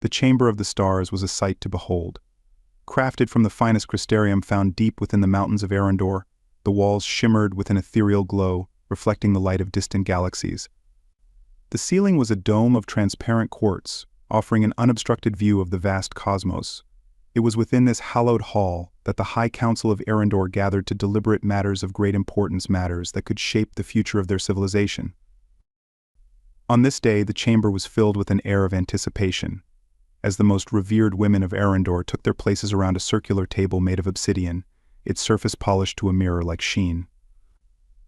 The Chamber of the Stars was a sight to behold. Crafted from the finest crystarium found deep within the mountains of Arendor, the walls shimmered with an ethereal glow, reflecting the light of distant galaxies. The ceiling was a dome of transparent quartz, offering an unobstructed view of the vast cosmos. It was within this hallowed hall that the High Council of Arendor gathered to deliberate matters of great importance, matters that could shape the future of their civilization. On this day, the chamber was filled with an air of anticipation, as the most revered women of Arendor took their places around a circular table made of obsidian, its surface polished to a mirror-like sheen.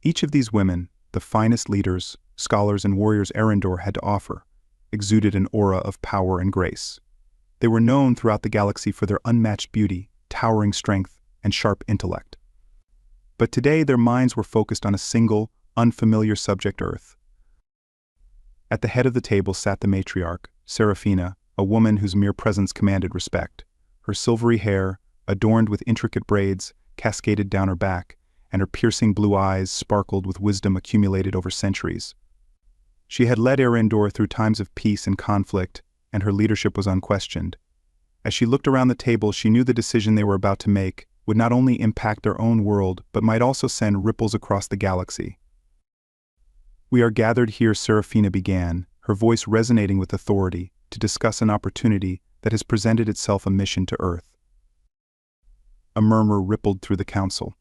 Each of these women, the finest leaders, scholars, and warriors Arendor had to offer, exuded an aura of power and grace. They were known throughout the galaxy for their unmatched beauty, towering strength, and sharp intellect. But today their minds were focused on a single, unfamiliar subject: Earth. At the head of the table sat the matriarch, Seraphina, a woman whose mere presence commanded respect. Her silvery hair, adorned with intricate braids, cascaded down her back, and her piercing blue eyes sparkled with wisdom accumulated over centuries. She had led Arendor through times of peace and conflict, and her leadership was unquestioned. As she looked around the table, she knew the decision they were about to make would not only impact their own world, but might also send ripples across the galaxy. "We are gathered here," Seraphina began, her voice resonating with authority, "to discuss an opportunity that has presented itself, a mission to Earth." A murmur rippled through the council.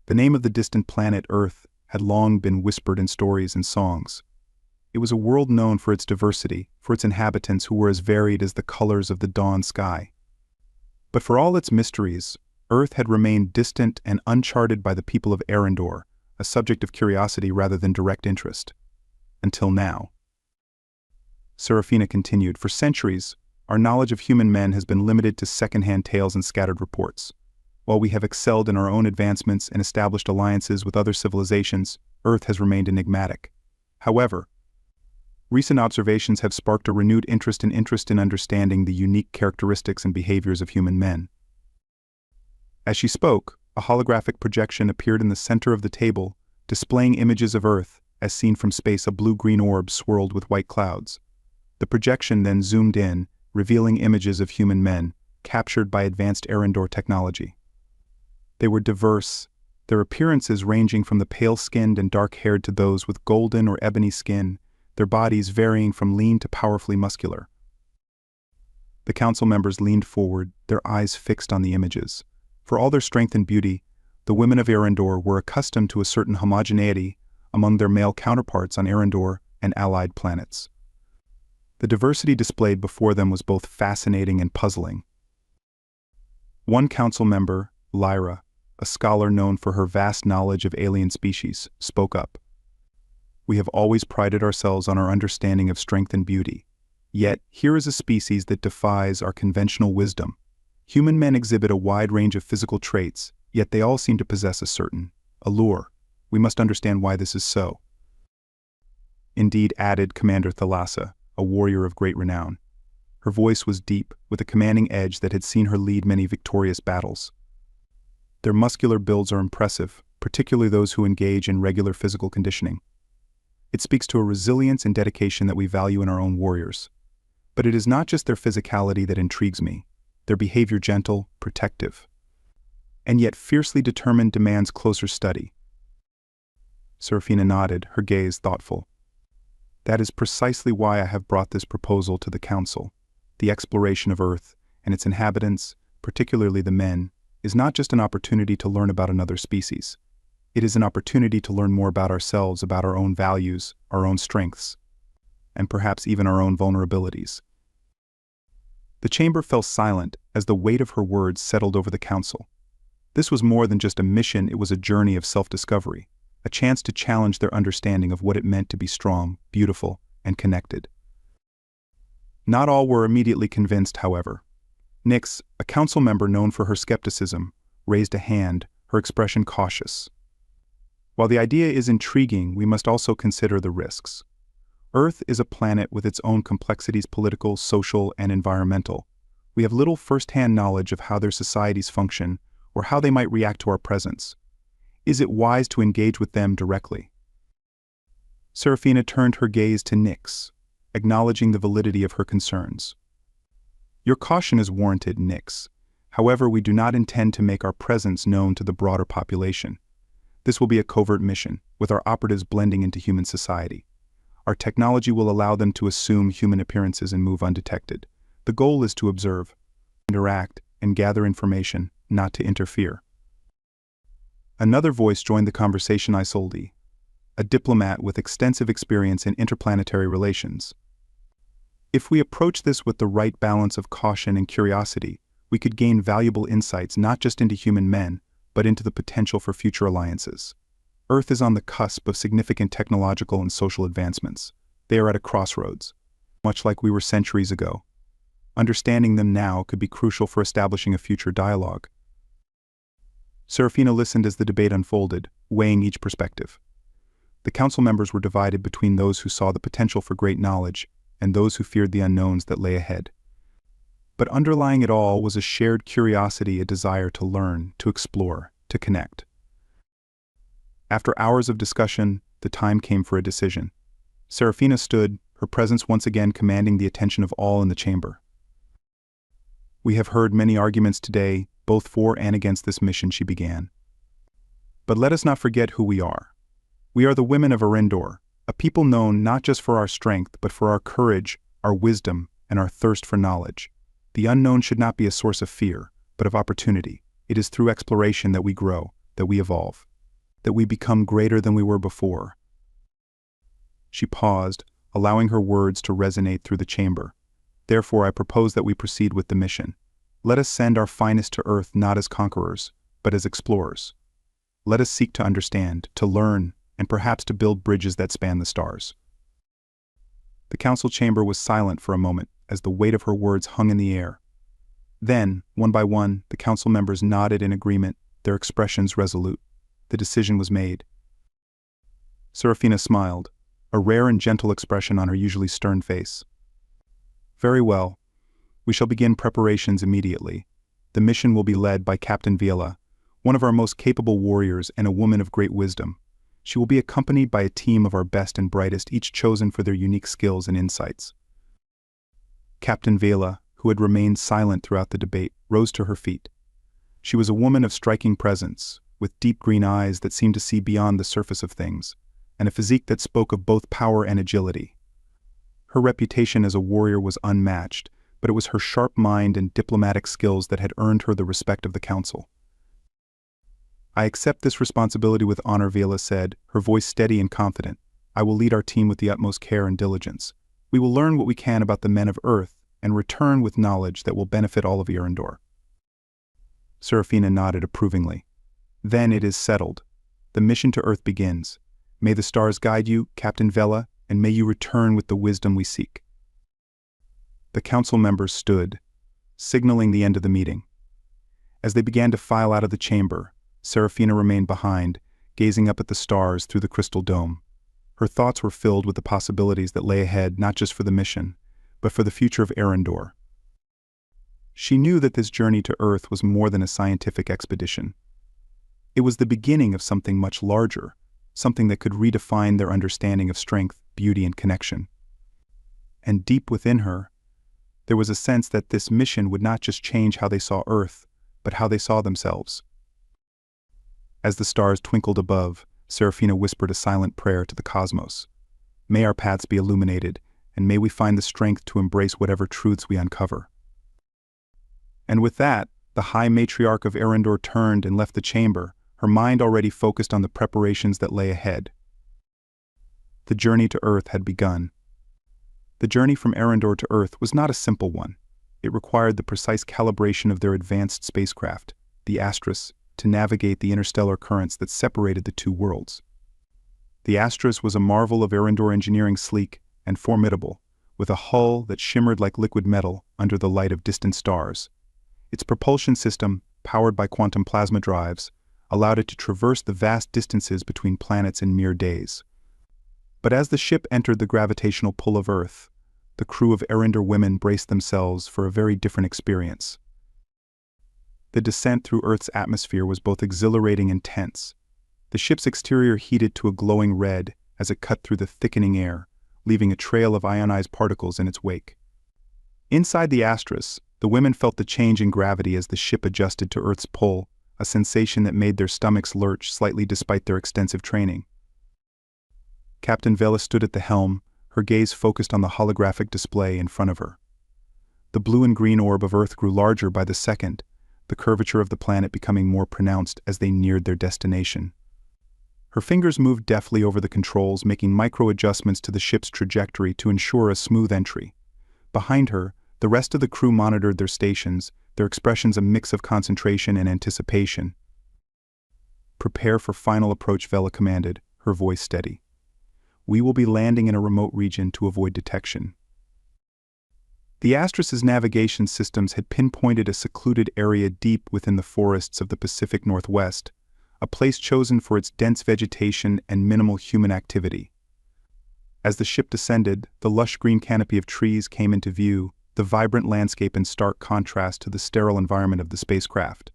The name of the distant planet Earth had long been whispered in stories and songs. It was a world known for its diversity, for its inhabitants who were as varied as the colors of the dawn sky. But for all its mysteries, Earth had remained distant and uncharted by the people of Arendor, a subject of curiosity rather than direct interest. Until now. Seraphina continued, "For centuries, our knowledge of human men has been limited to second-hand tales and scattered reports. While we have excelled in our own advancements and established alliances with other civilizations, Earth has remained enigmatic. However, recent observations have sparked a renewed interest in understanding the unique characteristics and behaviors of human men." As she spoke, a holographic projection appeared in the center of the table, displaying images of Earth, as seen from space, a blue-green orb swirled with white clouds. The projection then zoomed in, revealing images of human men, captured by advanced Arendor technology. They were diverse, their appearances ranging from the pale-skinned and dark-haired to those with golden or ebony skin, their bodies varying from lean to powerfully muscular. The council members leaned forward, their eyes fixed on the images. For all their strength and beauty, the women of Arendor were accustomed to a certain homogeneity among their male counterparts on Arendor and allied planets. The diversity displayed before them was both fascinating and puzzling. One council member, Lyra, a scholar known for her vast knowledge of alien species, spoke up. "We have always prided ourselves on our understanding of strength and beauty. Yet, here is a species that defies our conventional wisdom. Human men exhibit a wide range of physical traits, yet they all seem to possess a certain allure. We must understand why this is so." "Indeed," added Commander Thalassa, a warrior of great renown. Her voice was deep, with a commanding edge that had seen her lead many victorious battles. "Their muscular builds are impressive, particularly those who engage in regular physical conditioning. It speaks to a resilience and dedication that we value in our own warriors. But it is not just their physicality that intrigues me. Their behavior, gentle, protective, and yet fiercely determined, demands closer study." Seraphina nodded, her gaze thoughtful. "That is precisely why I have brought this proposal to the Council. The exploration of Earth and its inhabitants, particularly the men, is not just an opportunity to learn about another species. It is an opportunity to learn more about ourselves, about our own values, our own strengths, and perhaps even our own vulnerabilities." The chamber fell silent as the weight of her words settled over the council. This was more than just a mission, it was a journey of self-discovery, a chance to challenge their understanding of what it meant to be strong, beautiful, and connected. Not all were immediately convinced, however. Nyx, a council member known for her skepticism, raised a hand, her expression cautious. "While the idea is intriguing, we must also consider the risks. Earth is a planet with its own complexities, political, social, and environmental. We have little first-hand knowledge of how their societies function or how they might react to our presence. Is it wise to engage with them directly?" Seraphina turned her gaze to Nyx, acknowledging the validity of her concerns. Your caution is warranted, Nix. However, we do not intend to make our presence known to the broader population. This will be a covert mission, with our operatives blending into human society. Our technology will allow them to assume human appearances and move undetected. The goal is to observe, interact, and gather information, not to interfere. Another voice joined the conversation. Isolde, a diplomat with extensive experience in interplanetary relations. If we approach this with the right balance of caution and curiosity, we could gain valuable insights not just into human men, but into the potential for future alliances. Earth is on the cusp of significant technological and social advancements. They are at a crossroads, much like we were centuries ago. Understanding them now could be crucial for establishing a future dialogue. Serafina listened as the debate unfolded, weighing each perspective. The council members were divided between those who saw the potential for great knowledge and those who feared the unknowns that lay ahead. But underlying it all was a shared curiosity, a desire to learn, to explore, to connect. After hours of discussion, the time came for a decision. Serafina stood, her presence once again commanding the attention of all in the chamber. We have heard many arguments today, both for and against this mission, she began. But let us not forget who we are. We are the women of Arendor, a people known not just for our strength, but for our courage, our wisdom, and our thirst for knowledge. The unknown should not be a source of fear, but of opportunity. It is through exploration that we grow, that we evolve, that we become greater than we were before. She paused, allowing her words to resonate through the chamber. Therefore, I propose that we proceed with the mission. Let us send our finest to Earth not as conquerors, but as explorers. Let us seek to understand, to learn, and perhaps to build bridges that span the stars. The council chamber was silent for a moment as the weight of her words hung in the air. Then, one by one, the council members nodded in agreement, their expressions resolute. The decision was made. Serafina smiled, a rare and gentle expression on her usually stern face. Very well. We shall begin preparations immediately. The mission will be led by Captain Viola, one of our most capable warriors and a woman of great wisdom. She will be accompanied by a team of our best and brightest, each chosen for their unique skills and insights. Captain Viola, who had remained silent throughout the debate, rose to her feet. She was a woman of striking presence, with deep green eyes that seemed to see beyond the surface of things, and a physique that spoke of both power and agility. Her reputation as a warrior was unmatched, but it was her sharp mind and diplomatic skills that had earned her the respect of the council. I accept this responsibility with honor, Viola said, her voice steady and confident. I will lead our team with the utmost care and diligence. We will learn what we can about the men of Earth and return with knowledge that will benefit all of Arendor. Serafina nodded approvingly. Then it is settled. The mission to Earth begins. May the stars guide you, Captain Vela, and may you return with the wisdom we seek. The council members stood, signaling the end of the meeting. As they began to file out of the chamber, Serafina remained behind, gazing up at the stars through the crystal dome. Her thoughts were filled with the possibilities that lay ahead not just for the mission, but for the future of Arendor. She knew that this journey to Earth was more than a scientific expedition. It was the beginning of something much larger, something that could redefine their understanding of strength, beauty, and connection. And deep within her, there was a sense that this mission would not just change how they saw Earth, but how they saw themselves. As the stars twinkled above, Serafina whispered a silent prayer to the cosmos. May our paths be illuminated, and may we find the strength to embrace whatever truths we uncover. And with that, the High Matriarch of Arendor turned and left the chamber, her mind already focused on the preparations that lay ahead. The journey to Earth had begun. The journey from Arendor to Earth was not a simple one. It required the precise calibration of their advanced spacecraft, the Astris, to navigate the interstellar currents that separated the two worlds. The Astris was a marvel of Arendor engineering, sleek and formidable, with a hull that shimmered like liquid metal under the light of distant stars. Its propulsion system, powered by quantum plasma drives, allowed it to traverse the vast distances between planets in mere days. But as the ship entered the gravitational pull of Earth, the crew of Arendor women braced themselves for a very different experience. The descent through Earth's atmosphere was both exhilarating and tense. The ship's exterior heated to a glowing red as it cut through the thickening air, leaving a trail of ionized particles in its wake. Inside the Astris, The women felt the change in gravity as the ship adjusted to Earth's pull, a sensation that made their stomachs lurch slightly despite their extensive training. Captain Vela stood at the helm, her gaze focused on the holographic display in front of her. The blue and green orb of Earth grew larger by the second, the curvature of the planet becoming more pronounced as they neared their destination. Her fingers moved deftly over the controls, making micro-adjustments to the ship's trajectory to ensure a smooth entry. Behind her, the rest of the crew monitored their stations, their expressions a mix of concentration and anticipation. "Prepare for final approach," Vela commanded, her voice steady. "We will be landing in a remote region to avoid detection." The Astras's navigation systems had pinpointed a secluded area deep within the forests of the Pacific Northwest, a place chosen for its dense vegetation and minimal human activity. As the ship descended, the lush green canopy of trees came into view, the vibrant landscape in stark contrast to the sterile environment of the spacecraft.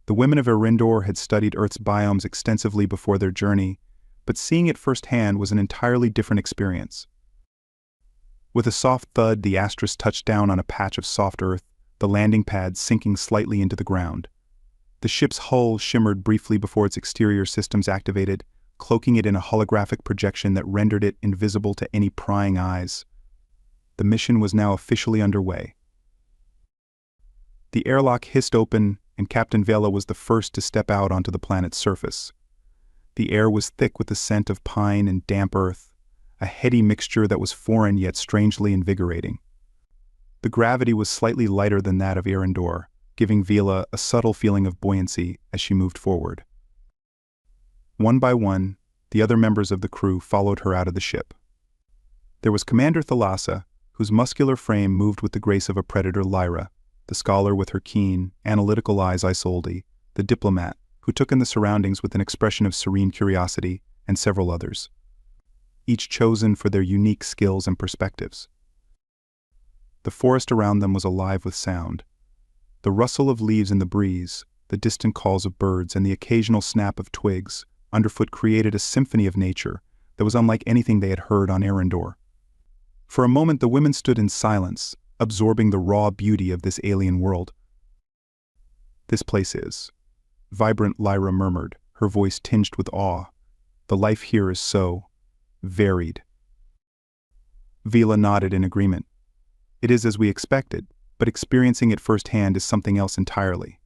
The women of Erindor had studied Earth's biomes extensively before their journey, but seeing it firsthand was an entirely different experience. With a soft thud, the Astras touched down on a patch of soft earth, the landing pad sinking slightly into the ground. The ship's hull shimmered briefly before its exterior systems activated, cloaking it in a holographic projection that rendered it invisible to any prying eyes. The mission was now officially underway. The airlock hissed open, and Captain Vela was the first to step out onto the planet's surface. The air was thick with the scent of pine and damp earth, a heady mixture that was foreign yet strangely invigorating. The gravity was slightly lighter than that of Erindor, giving Vela a subtle feeling of buoyancy as she moved forward. One by one, the other members of the crew followed her out of the ship. There was Commander Thalassa, whose muscular frame moved with the grace of a predator, Lyra, the scholar with her keen, analytical eyes, Isolde, the diplomat, who took in the surroundings with an expression of serene curiosity, and several others, each chosen for their unique skills and perspectives. The forest around them was alive with sound. The rustle of leaves in the breeze, the distant calls of birds, and the occasional snap of twigs underfoot created a symphony of nature that was unlike anything they had heard on Erindor. For a moment the women stood in silence, absorbing the raw beauty of this alien world. "This place is," vibrant Lyra murmured, her voice tinged with awe. "The life here is so varied." Vela nodded in agreement. "It is as we expected, but experiencing it firsthand is something else entirely.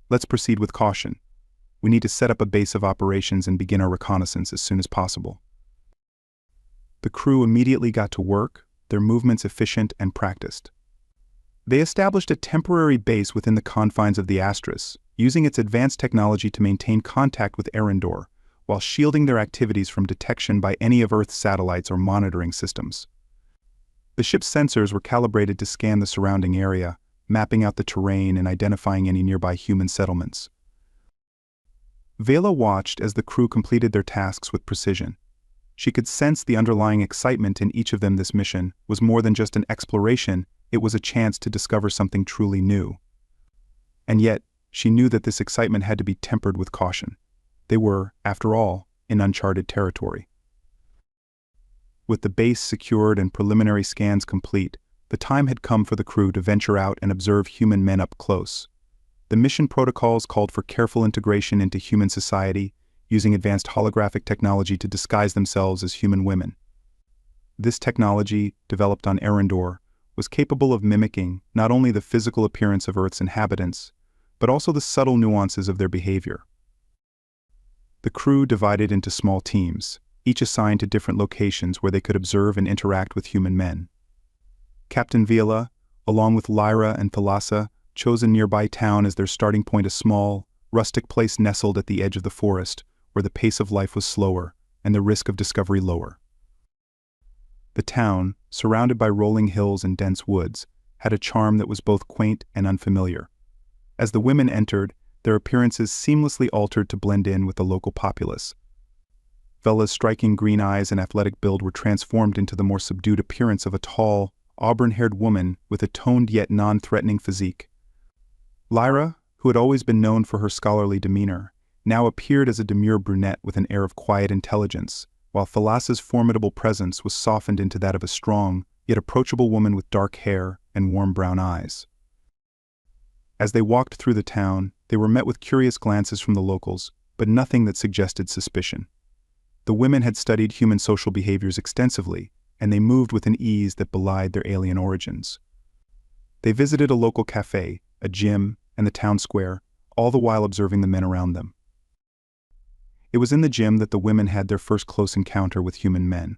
Let's proceed with caution. We need to set up a base of operations and begin our reconnaissance as soon as possible." The crew immediately got to work, their movements efficient and practiced. They established a temporary base within the confines of the Astras, using its advanced technology to maintain contact with Erindor, while shielding their activities from detection by any of Earth's satellites or monitoring systems. The ship's sensors were calibrated to scan the surrounding area, mapping out the terrain and identifying any nearby human settlements. Vela watched as the crew completed their tasks with precision. She could sense the underlying excitement in each of them. This mission was more than just an exploration, it was a chance to discover something truly new. And yet, she knew that this excitement had to be tempered with caution. They were, after all, in uncharted territory. With the base secured and preliminary scans complete, the time had come for the crew to venture out and observe human men up close. The mission protocols called for careful integration into human society, using advanced holographic technology to disguise themselves as human women. This technology, developed on Erindor, was capable of mimicking not only the physical appearance of Earth's inhabitants, but also the subtle nuances of their behavior. The crew divided into small teams, each assigned to different locations where they could observe and interact with human men. Captain Vela, along with Lyra and Thalassa, chose a nearby town as their starting point, a small, rustic place nestled at the edge of the forest, where the pace of life was slower and the risk of discovery lower. The town, surrounded by rolling hills and dense woods, had a charm that was both quaint and unfamiliar. As the women entered, their appearances seamlessly altered to blend in with the local populace. Vela's striking green eyes and athletic build were transformed into the more subdued appearance of a tall, auburn-haired woman with a toned yet non-threatening physique. Lyra, who had always been known for her scholarly demeanor, now appeared as a demure brunette with an air of quiet intelligence, while Thalassa's formidable presence was softened into that of a strong, yet approachable woman with dark hair and warm brown eyes. As they walked through the town, they were met with curious glances from the locals, but nothing that suggested suspicion. The women had studied human social behaviors extensively, and they moved with an ease that belied their alien origins. They visited a local cafe, a gym, and the town square, all the while observing the men around them. It was in the gym that the women had their first close encounter with human men.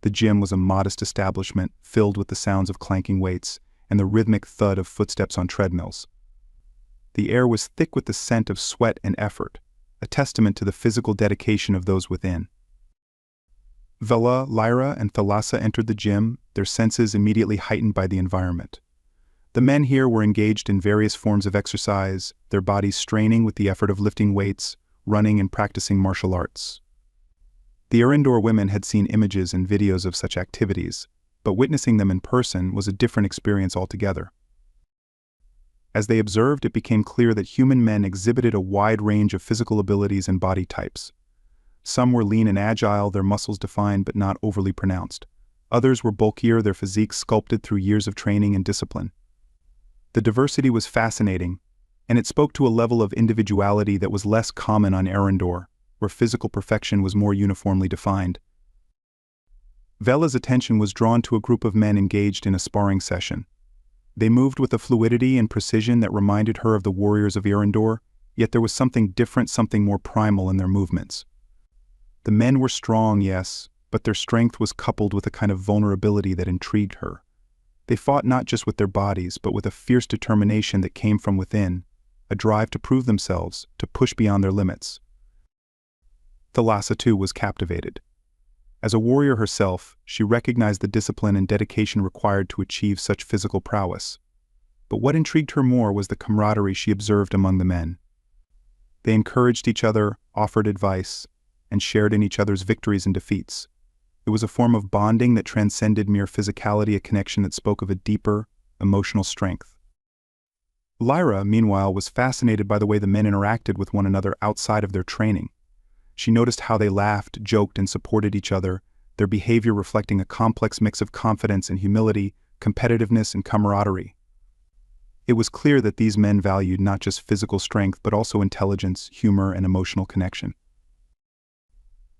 The gym was a modest establishment filled with the sounds of clanking weights and the rhythmic thud of footsteps on treadmills. The air was thick with the scent of sweat and effort, a testament to the physical dedication of those within. Vela, Lyra, and Thalassa entered the gym, their senses immediately heightened by the environment. The men here were engaged in various forms of exercise, their bodies straining with the effort of lifting weights, running and practicing martial arts. The Arendor women had seen images and videos of such activities, but witnessing them in person was a different experience altogether. As they observed, it became clear that human men exhibited a wide range of physical abilities and body types. Some were lean and agile, their muscles defined but not overly pronounced. Others were bulkier, their physiques sculpted through years of training and discipline. The diversity was fascinating, and it spoke to a level of individuality that was less common on Arendor, where physical perfection was more uniformly defined. Vela's attention was drawn to a group of men engaged in a sparring session. They moved with a fluidity and precision that reminded her of the warriors of Arendor, yet there was something different, something more primal in their movements. The men were strong, yes, but their strength was coupled with a kind of vulnerability that intrigued her. They fought not just with their bodies, but with a fierce determination that came from within, a drive to prove themselves, to push beyond their limits. Thalassa, too, was captivated. As a warrior herself, she recognized the discipline and dedication required to achieve such physical prowess. But what intrigued her more was the camaraderie she observed among the men. They encouraged each other, offered advice, and shared in each other's victories and defeats. It was a form of bonding that transcended mere physicality, a connection that spoke of a deeper, emotional strength. Lyra, meanwhile, was fascinated by the way the men interacted with one another outside of their training. She noticed how they laughed, joked, and supported each other, their behavior reflecting a complex mix of confidence and humility, competitiveness and camaraderie. It was clear that these men valued not just physical strength but also intelligence, humor, and emotional connection.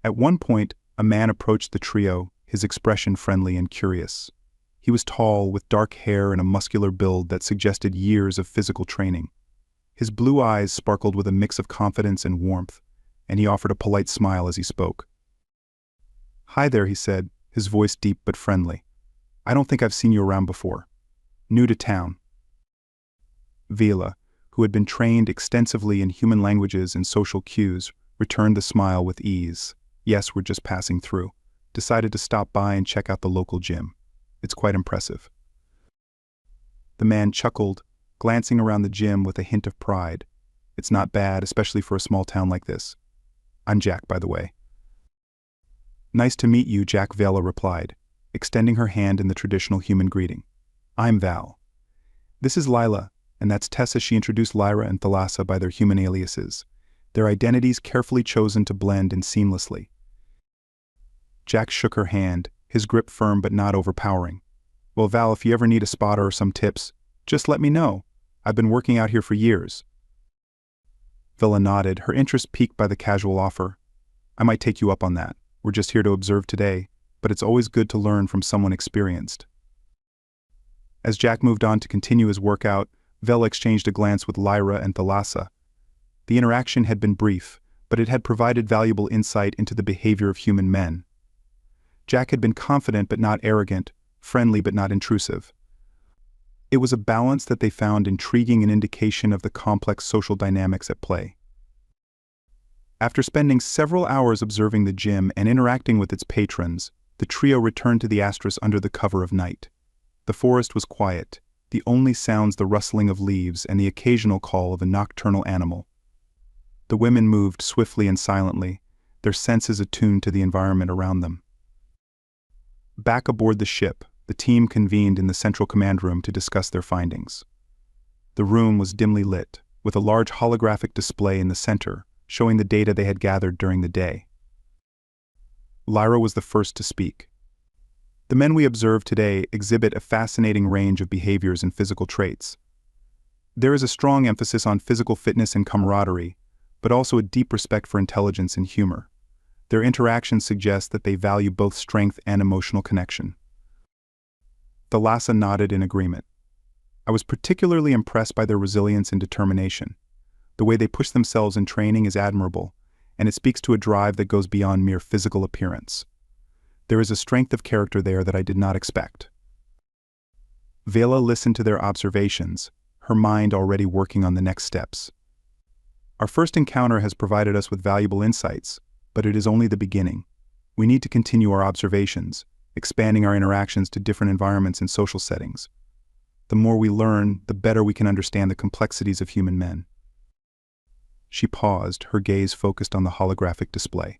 At one point, a man approached the trio, his expression friendly and curious. He was tall, with dark hair and a muscular build that suggested years of physical training. His blue eyes sparkled with a mix of confidence and warmth, and he offered a polite smile as he spoke. "Hi there," he said, his voice deep but friendly. "I don't think I've seen you around before. New to town." Vela, who had been trained extensively in human languages and social cues, returned the smile with ease. "Yes, we're just passing through. Decided to stop by and check out the local gym. It's quite impressive." The man chuckled, glancing around the gym with a hint of pride. "It's not bad, especially for a small town like this. I'm Jack, by the way." "Nice to meet you," Jack, Vela replied, extending her hand in the traditional human greeting. "I'm Val. This is Lila, and that's Tessa." She introduced Lyra and Thalassa by their human aliases, their identities carefully chosen to blend in seamlessly. Jack shook her hand, his grip firm but not overpowering. "Well, Val, if you ever need a spotter or some tips, just let me know. I've been working out here for years." Vela nodded, her interest piqued by the casual offer. "I might take you up on that. We're just here to observe today, but it's always good to learn from someone experienced." As Jack moved on to continue his workout, Vela exchanged a glance with Lyra and Thalassa. The interaction had been brief, but it had provided valuable insight into the behavior of human men. Jack had been confident but not arrogant, friendly but not intrusive. It was a balance that they found intriguing, an indication of the complex social dynamics at play. After spending several hours observing the gym and interacting with its patrons, the trio returned to the Astris under the cover of night. The forest was quiet, the only sounds the rustling of leaves and the occasional call of a nocturnal animal. The women moved swiftly and silently, their senses attuned to the environment around them. Back aboard the ship, the team convened in the central command room to discuss their findings. The room was dimly lit, with a large holographic display in the center, showing the data they had gathered during the day. Lyra was the first to speak. "The men we observed today exhibit a fascinating range of behaviors and physical traits. There is a strong emphasis on physical fitness and camaraderie, but also a deep respect for intelligence and humor. Their interactions suggest that they value both strength and emotional connection. Thalassa nodded in agreement. I was particularly impressed by their resilience and determination. The way they push themselves in training is admirable, and it speaks to a drive that goes beyond mere physical appearance. There is a strength of character there that I did not expect. Vela listened to their observations, her mind already working on the next steps. Our first encounter has provided us with valuable insights, but it is only the beginning. We need to continue our observations, expanding our interactions to different environments and social settings. The more we learn, the better we can understand the complexities of human men. She paused, her gaze focused on the holographic display.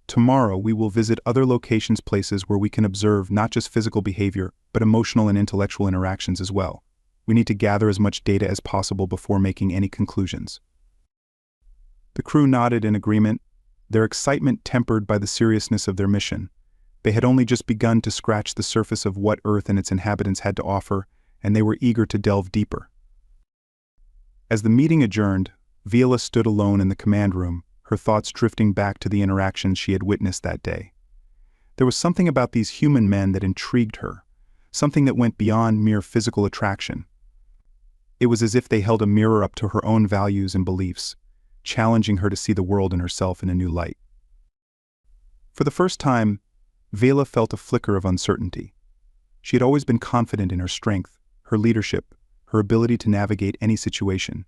Tomorrow we will visit other locations, places where we can observe not just physical behavior, but emotional and intellectual interactions as well. We need to gather as much data as possible before making any conclusions. The crew nodded in agreement, their excitement tempered by the seriousness of their mission. They had only just begun to scratch the surface of what Earth and its inhabitants had to offer, and they were eager to delve deeper. As the meeting adjourned, Vela stood alone in the command room, her thoughts drifting back to the interactions she had witnessed that day. There was something about these human men that intrigued her, something that went beyond mere physical attraction. It was as if they held a mirror up to her own values and beliefs, challenging her to see the world and herself in a new light. For the first time, Vela felt a flicker of uncertainty. She had always been confident in her strength, her leadership, her ability to navigate any situation.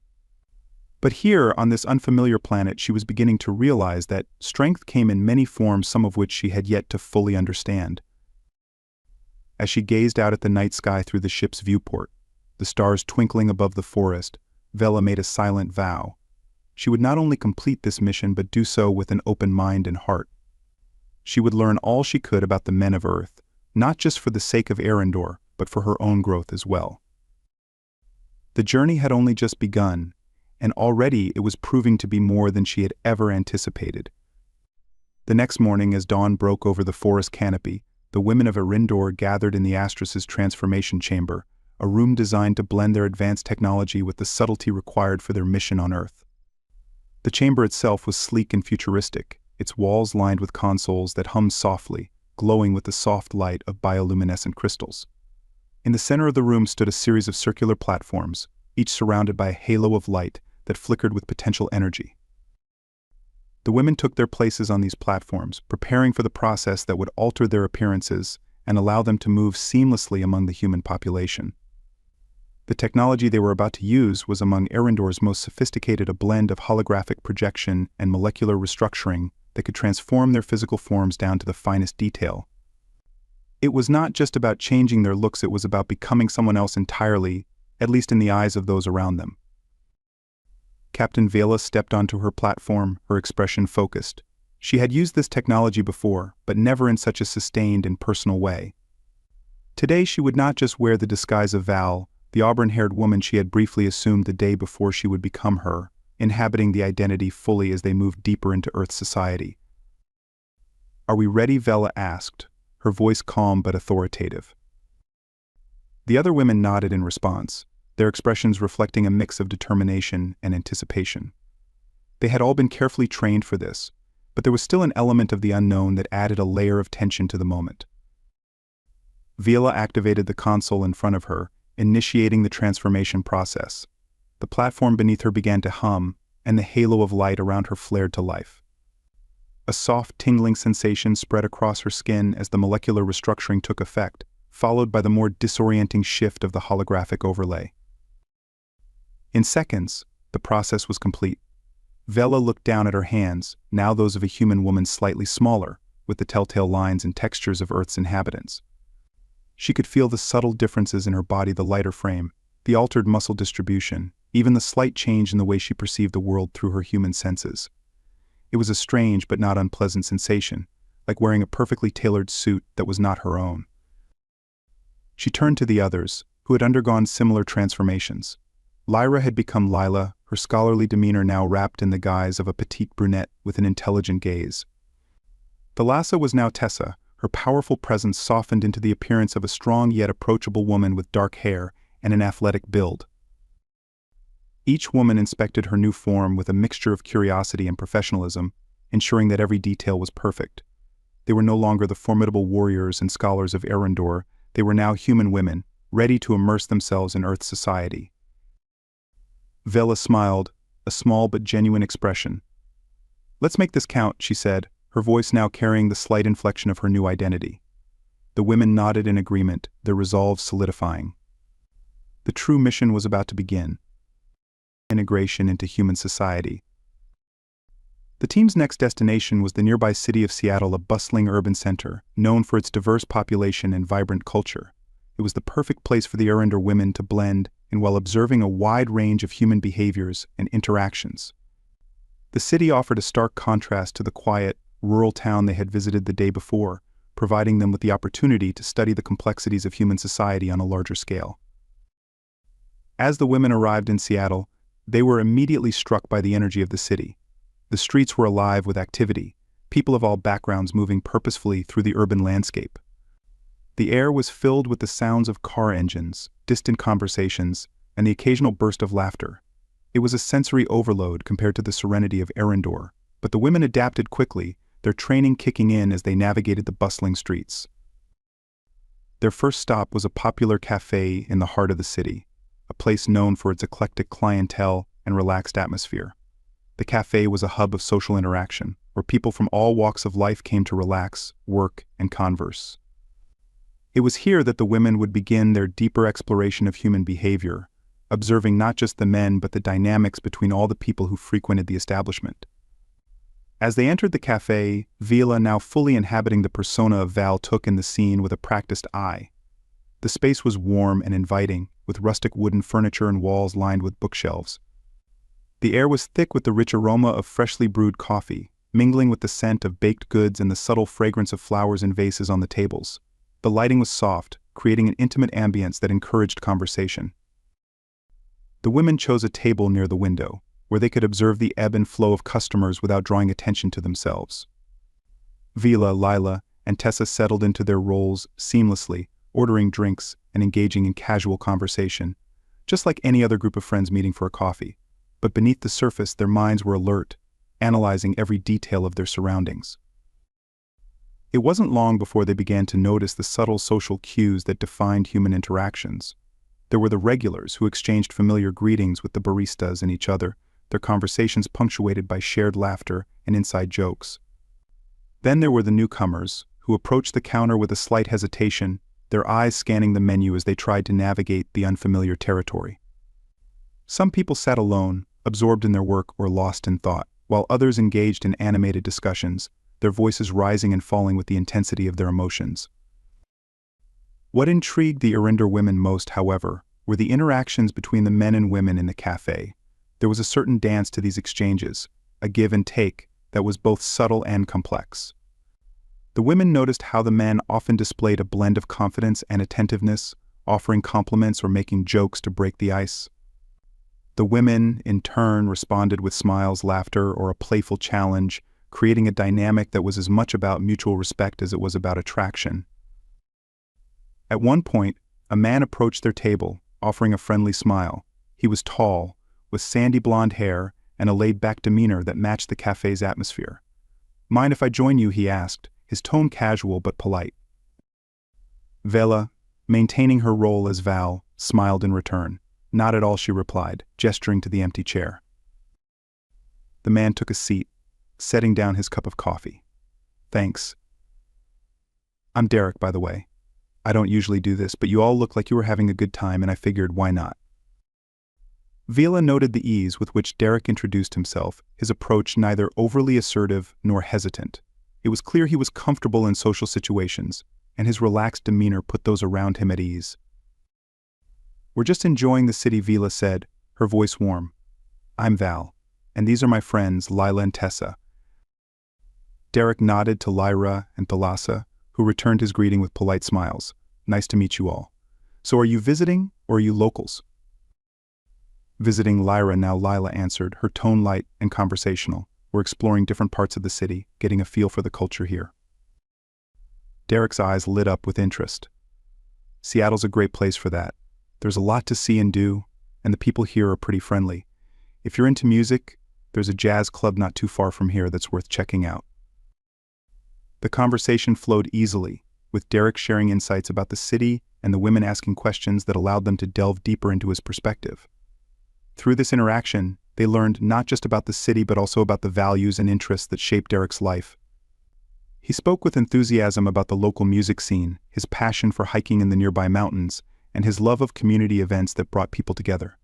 But here, on this unfamiliar planet, she was beginning to realize that strength came in many forms, some of which she had yet to fully understand. As she gazed out at the night sky through the ship's viewport, the stars twinkling above the forest, Vela made a silent vow. She would not only complete this mission but do so with an open mind and heart. She would learn all she could about the men of Earth, not just for the sake of Arendor, but for her own growth as well. The journey had only just begun, and already it was proving to be more than she had ever anticipated. The next morning, as dawn broke over the forest canopy, the women of Arendor gathered in the Astras's transformation chamber, a room designed to blend their advanced technology with the subtlety required for their mission on Earth. The chamber itself was sleek and futuristic, its walls lined with consoles that hummed softly, glowing with the soft light of bioluminescent crystals. In the center of the room stood a series of circular platforms, each surrounded by a halo of light that flickered with potential energy. The women took their places on these platforms, preparing for the process that would alter their appearances and allow them to move seamlessly among the human population. The technology they were about to use was among Arendor's most sophisticated, a blend of holographic projection and molecular restructuring that could transform their physical forms down to the finest detail. It was not just about changing their looks, it was about becoming someone else entirely, at least in the eyes of those around them. Captain Vela stepped onto her platform, her expression focused. She had used this technology before, but never in such a sustained and personal way. Today she would not just wear the disguise of Val, the auburn-haired woman she had briefly assumed the day before she would become her, inhabiting the identity fully as they moved deeper into Earth society. "Are we ready?" Vela asked, her voice calm but authoritative. The other women nodded in response, their expressions reflecting a mix of determination and anticipation. They had all been carefully trained for this, but there was still an element of the unknown that added a layer of tension to the moment. Vela activated the console in front of her, initiating the transformation process. The platform beneath her began to hum, and the halo of light around her flared to life. A soft, tingling sensation spread across her skin as the molecular restructuring took effect, followed by the more disorienting shift of the holographic overlay. In seconds, the process was complete. Vela looked down at her hands, now those of a human woman slightly smaller, with the telltale lines and textures of Earth's inhabitants. She could feel the subtle differences in her body, the lighter frame, the altered muscle distribution, even the slight change in the way she perceived the world through her human senses. It was a strange but not unpleasant sensation, like wearing a perfectly tailored suit that was not her own. She turned to the others, who had undergone similar transformations. Lyra had become Lila, her scholarly demeanor now wrapped in the guise of a petite brunette with an intelligent gaze. Thalassa was now Tessa, her powerful presence softened into the appearance of a strong yet approachable woman with dark hair and an athletic build. Each woman inspected her new form with a mixture of curiosity and professionalism, ensuring that every detail was perfect. They were no longer the formidable warriors and scholars of Arendor, they were now human women, ready to immerse themselves in Earth's society. Vela smiled, a small but genuine expression. "Let's make this count," she said, her voice now carrying the slight inflection of her new identity. The women nodded in agreement, their resolve solidifying. The true mission was about to begin. Integration into human society. The team's next destination was the nearby city of Seattle, a bustling urban center, known for its diverse population and vibrant culture. It was the perfect place for the Arendor women to blend in while observing a wide range of human behaviors and interactions. The city offered a stark contrast to the quiet, rural town they had visited the day before, providing them with the opportunity to study the complexities of human society on a larger scale. As the women arrived in Seattle, they were immediately struck by the energy of the city. The streets were alive with activity, people of all backgrounds moving purposefully through the urban landscape. The air was filled with the sounds of car engines, distant conversations, and the occasional burst of laughter. It was a sensory overload compared to the serenity of Arendor, but the women adapted quickly, their training kicking in as they navigated the bustling streets. Their first stop was a popular cafe in the heart of the city, a place known for its eclectic clientele and relaxed atmosphere. The cafe was a hub of social interaction, where people from all walks of life came to relax, work, and converse. It was here that the women would begin their deeper exploration of human behavior, observing not just the men but the dynamics between all the people who frequented the establishment. As they entered the cafe, Vila, now fully inhabiting the persona of Val, took in the scene with a practiced eye. The space was warm and inviting, with rustic wooden furniture and walls lined with bookshelves. The air was thick with the rich aroma of freshly brewed coffee, mingling with the scent of baked goods and the subtle fragrance of flowers in vases on the tables. The lighting was soft, creating an intimate ambience that encouraged conversation. The women chose a table near the window, where they could observe the ebb and flow of customers without drawing attention to themselves. Vila, Lila, and Tessa settled into their roles seamlessly, ordering drinks and engaging in casual conversation, just like any other group of friends meeting for a coffee. But beneath the surface, their minds were alert, analyzing every detail of their surroundings. It wasn't long before they began to notice the subtle social cues that defined human interactions. There were the regulars who exchanged familiar greetings with the baristas and each other, their conversations punctuated by shared laughter and inside jokes. Then there were the newcomers, who approached the counter with a slight hesitation, their eyes scanning the menu as they tried to navigate the unfamiliar territory. Some people sat alone, absorbed in their work or lost in thought, while others engaged in animated discussions, their voices rising and falling with the intensity of their emotions. What intrigued the Arendor women most, however, were the interactions between the men and women in the cafe. There was a certain dance to these exchanges, a give and take that was both subtle and complex. The women noticed how the men often displayed a blend of confidence and attentiveness, offering compliments or making jokes to break the ice. The women, in turn, responded with smiles, laughter, or a playful challenge, creating a dynamic that was as much about mutual respect as it was about attraction. At one point, a man approached their table, offering a friendly smile. He was tall, with sandy blonde hair and a laid-back demeanor that matched the cafe's atmosphere. "Mind if I join you?" he asked, his tone casual but polite. Vela, maintaining her role as Val, smiled in return. "Not at all," she replied, gesturing to the empty chair. The man took a seat, setting down his cup of coffee. "Thanks. I'm Derek, by the way. I don't usually do this, but you all look like you were having a good time and I figured, why not?" Vila noted the ease with which Derek introduced himself, his approach neither overly assertive nor hesitant. It was clear he was comfortable in social situations, and his relaxed demeanor put those around him at ease. "We're just enjoying the city," Vila said, her voice warm. "I'm Val, and these are my friends, Lila and Tessa." Derek nodded to Lyra and Thalassa, who returned his greeting with polite smiles. "Nice to meet you all. So are you visiting, or are you locals?" "Visiting, Lyra," now Lila answered, her tone light and conversational. "We're exploring different parts of the city, getting a feel for the culture here." Derek's eyes lit up with interest. "Seattle's a great place for that. There's a lot to see and do, and the people here are pretty friendly. If you're into music, there's a jazz club not too far from here that's worth checking out." The conversation flowed easily, with Derek sharing insights about the city and the women asking questions that allowed them to delve deeper into his perspective. Through this interaction, they learned not just about the city but also about the values and interests that shaped Derek's life. He spoke with enthusiasm about the local music scene, his passion for hiking in the nearby mountains, and his love of community events that brought people together.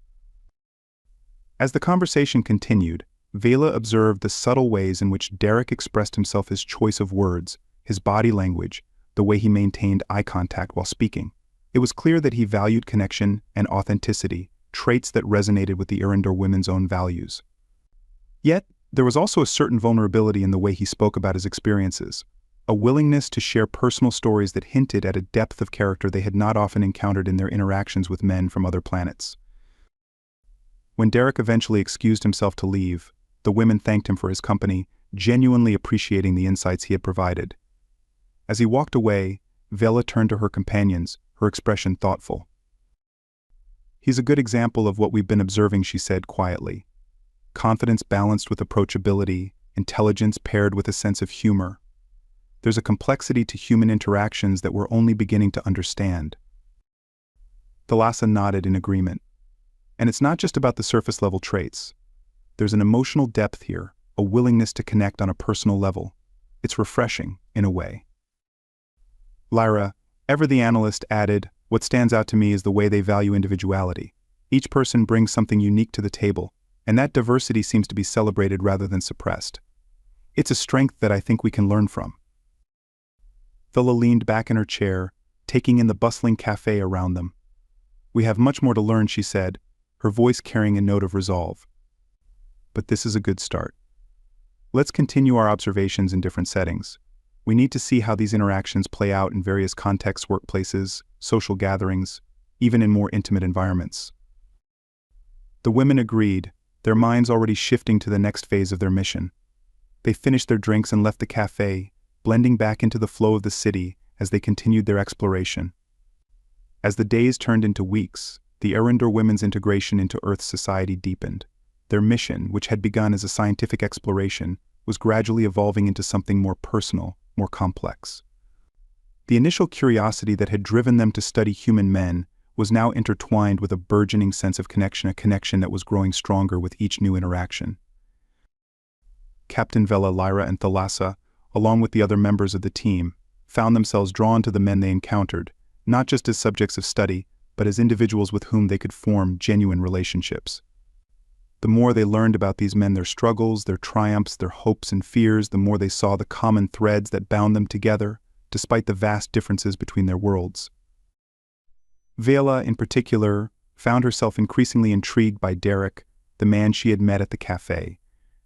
As the conversation continued, Vela observed the subtle ways in which Derek expressed himself, his choice of words, his body language, the way he maintained eye contact while speaking. It was clear that he valued connection and authenticity, traits that resonated with the Arendar women's own values. Yet, there was also a certain vulnerability in the way he spoke about his experiences, a willingness to share personal stories that hinted at a depth of character they had not often encountered in their interactions with men from other planets. When Derek eventually excused himself to leave, the women thanked him for his company, genuinely appreciating the insights he had provided. As he walked away, Vela turned to her companions, her expression thoughtful. "He's a good example of what we've been observing," she said quietly. "Confidence balanced with approachability, intelligence paired with a sense of humor. There's a complexity to human interactions that we're only beginning to understand." Thalassa nodded in agreement. "And it's not just about the surface-level traits. There's an emotional depth here, a willingness to connect on a personal level. It's refreshing, in a way." Lyra, ever the analyst, added, "What stands out to me is the way they value individuality. Each person brings something unique to the table, and that diversity seems to be celebrated rather than suppressed. It's a strength that I think we can learn from." Vela leaned back in her chair, taking in the bustling cafe around them. "We have much more to learn," she said, her voice carrying a note of resolve. "But this is a good start. Let's continue our observations in different settings. We need to see how these interactions play out in various contexts, workplaces, social gatherings, even in more intimate environments." The women agreed, their minds already shifting to the next phase of their mission. They finished their drinks and left the cafe, blending back into the flow of the city as they continued their exploration. As the days turned into weeks, the Arendar women's integration into Earth's society deepened. Their mission, which had begun as a scientific exploration, was gradually evolving into something more personal, more complex. The initial curiosity that had driven them to study human men was now intertwined with a burgeoning sense of connection, a connection that was growing stronger with each new interaction. Captain Vela, Lyra, and Thalassa, along with the other members of the team, found themselves drawn to the men they encountered, not just as subjects of study, but as individuals with whom they could form genuine relationships. The more they learned about these men, their struggles, their triumphs, their hopes and fears, the more they saw the common threads that bound them together, despite the vast differences between their worlds. Vela, in particular, found herself increasingly intrigued by Derek, the man she had met at the cafe.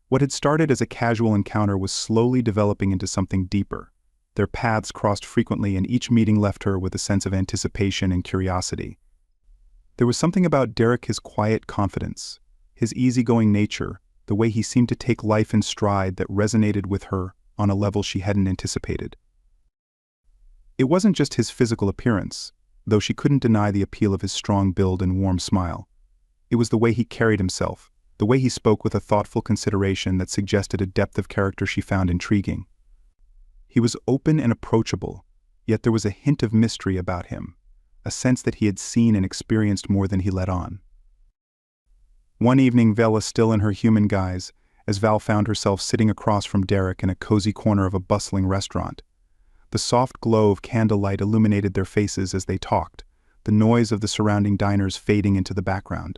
What had started as a casual encounter was slowly developing into something deeper. Their paths crossed frequently, and each meeting left her with a sense of anticipation and curiosity. There was something about Derek, his quiet confidence, his easygoing nature, the way he seemed to take life in stride, that resonated with her on a level she hadn't anticipated. It wasn't just his physical appearance, though she couldn't deny the appeal of his strong build and warm smile. It was the way he carried himself, the way he spoke with a thoughtful consideration that suggested a depth of character she found intriguing. He was open and approachable, yet there was a hint of mystery about him, a sense that he had seen and experienced more than he let on. One evening, Vela still in her human guise, as Val found herself sitting across from Derek in a cozy corner of a bustling restaurant. The soft glow of candlelight illuminated their faces as they talked, the noise of the surrounding diners fading into the background.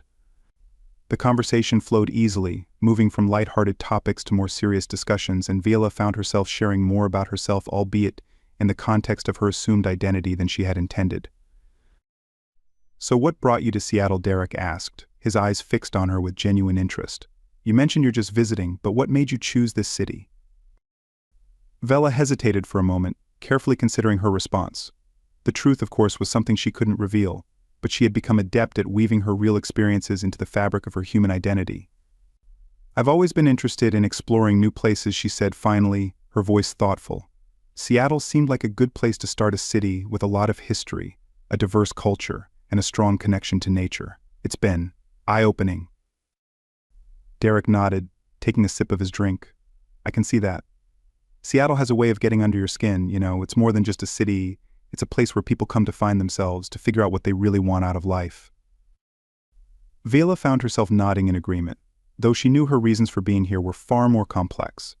The conversation flowed easily, moving from light-hearted topics to more serious discussions, and Vela found herself sharing more about herself, albeit in the context of her assumed identity, than she had intended. "So what brought you to Seattle?" Derek asked, his eyes fixed on her with genuine interest. "You mentioned you're just visiting, but what made you choose this city?" Vela hesitated for a moment, carefully considering her response. The truth, of course, was something she couldn't reveal, but she had become adept at weaving her real experiences into the fabric of her human identity. "I've always been interested in exploring new places," she said finally, her voice thoughtful. "Seattle seemed like a good place to start, a city with a lot of history, a diverse culture, and a strong connection to nature. It's been eye-opening." Derek nodded, taking a sip of his drink. I can see that. Seattle has a way of getting under your skin, it's more than just a city, it's a place where people come to find themselves, to figure out what they really want out of life. Vela found herself nodding in agreement, though she knew her reasons for being here were far more complex.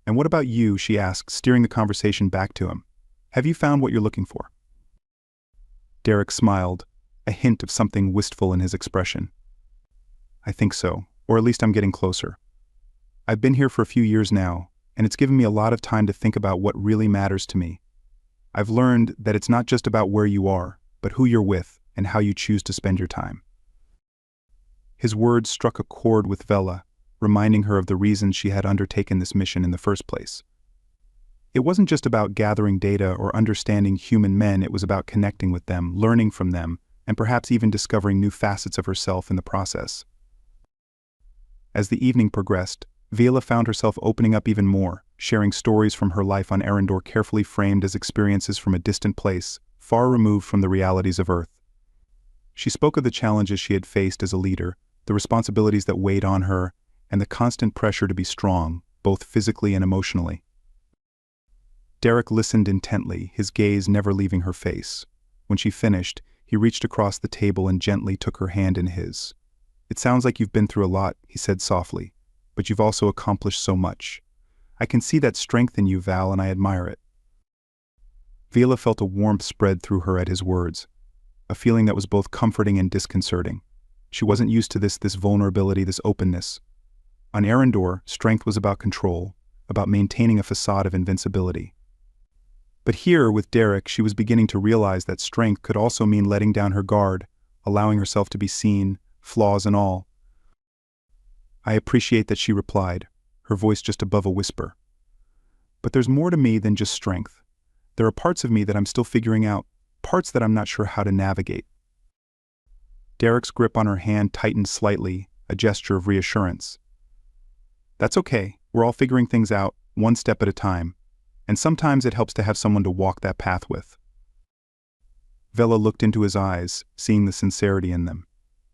And what about you, she asked, steering the conversation back to him. Have you found what you're looking for? Derek smiled, a hint of something wistful in his expression. I think so, or at least I'm getting closer. I've been here for a few years now, and it's given me a lot of time to think about what really matters to me. I've learned that it's not just about where you are, but who you're with and how you choose to spend your time. His words struck a chord with Vela, reminding her of the reasons she had undertaken this mission in the first place. It wasn't just about gathering data or understanding human men, it was about connecting with them, learning from them, and perhaps even discovering new facets of herself in the process. As the evening progressed, Vela found herself opening up even more, sharing stories from her life on Arendor carefully framed as experiences from a distant place, far removed from the realities of Earth. She spoke of the challenges she had faced as a leader, the responsibilities that weighed on her, and the constant pressure to be strong, both physically and emotionally. Derek listened intently, his gaze never leaving her face. When she finished, he reached across the table and gently took her hand in his. It sounds like you've been through a lot, he said softly, but you've also accomplished so much. I can see that strength in you, Val, and I admire it. Vela felt a warmth spread through her at his words, a feeling that was both comforting and disconcerting. She wasn't used to this vulnerability, this openness. On Arendor, strength was about control, about maintaining a facade of invincibility. But here, with Derek, she was beginning to realize that strength could also mean letting down her guard, allowing herself to be seen, flaws and all. I appreciate that, she replied, her voice just above a whisper. But there's more to me than just strength. There are parts of me that I'm still figuring out, parts that I'm not sure how to navigate. Derek's grip on her hand tightened slightly, a gesture of reassurance. That's okay, we're all figuring things out, one step at a time, and sometimes it helps to have someone to walk that path with. Vela looked into his eyes, seeing the sincerity in them.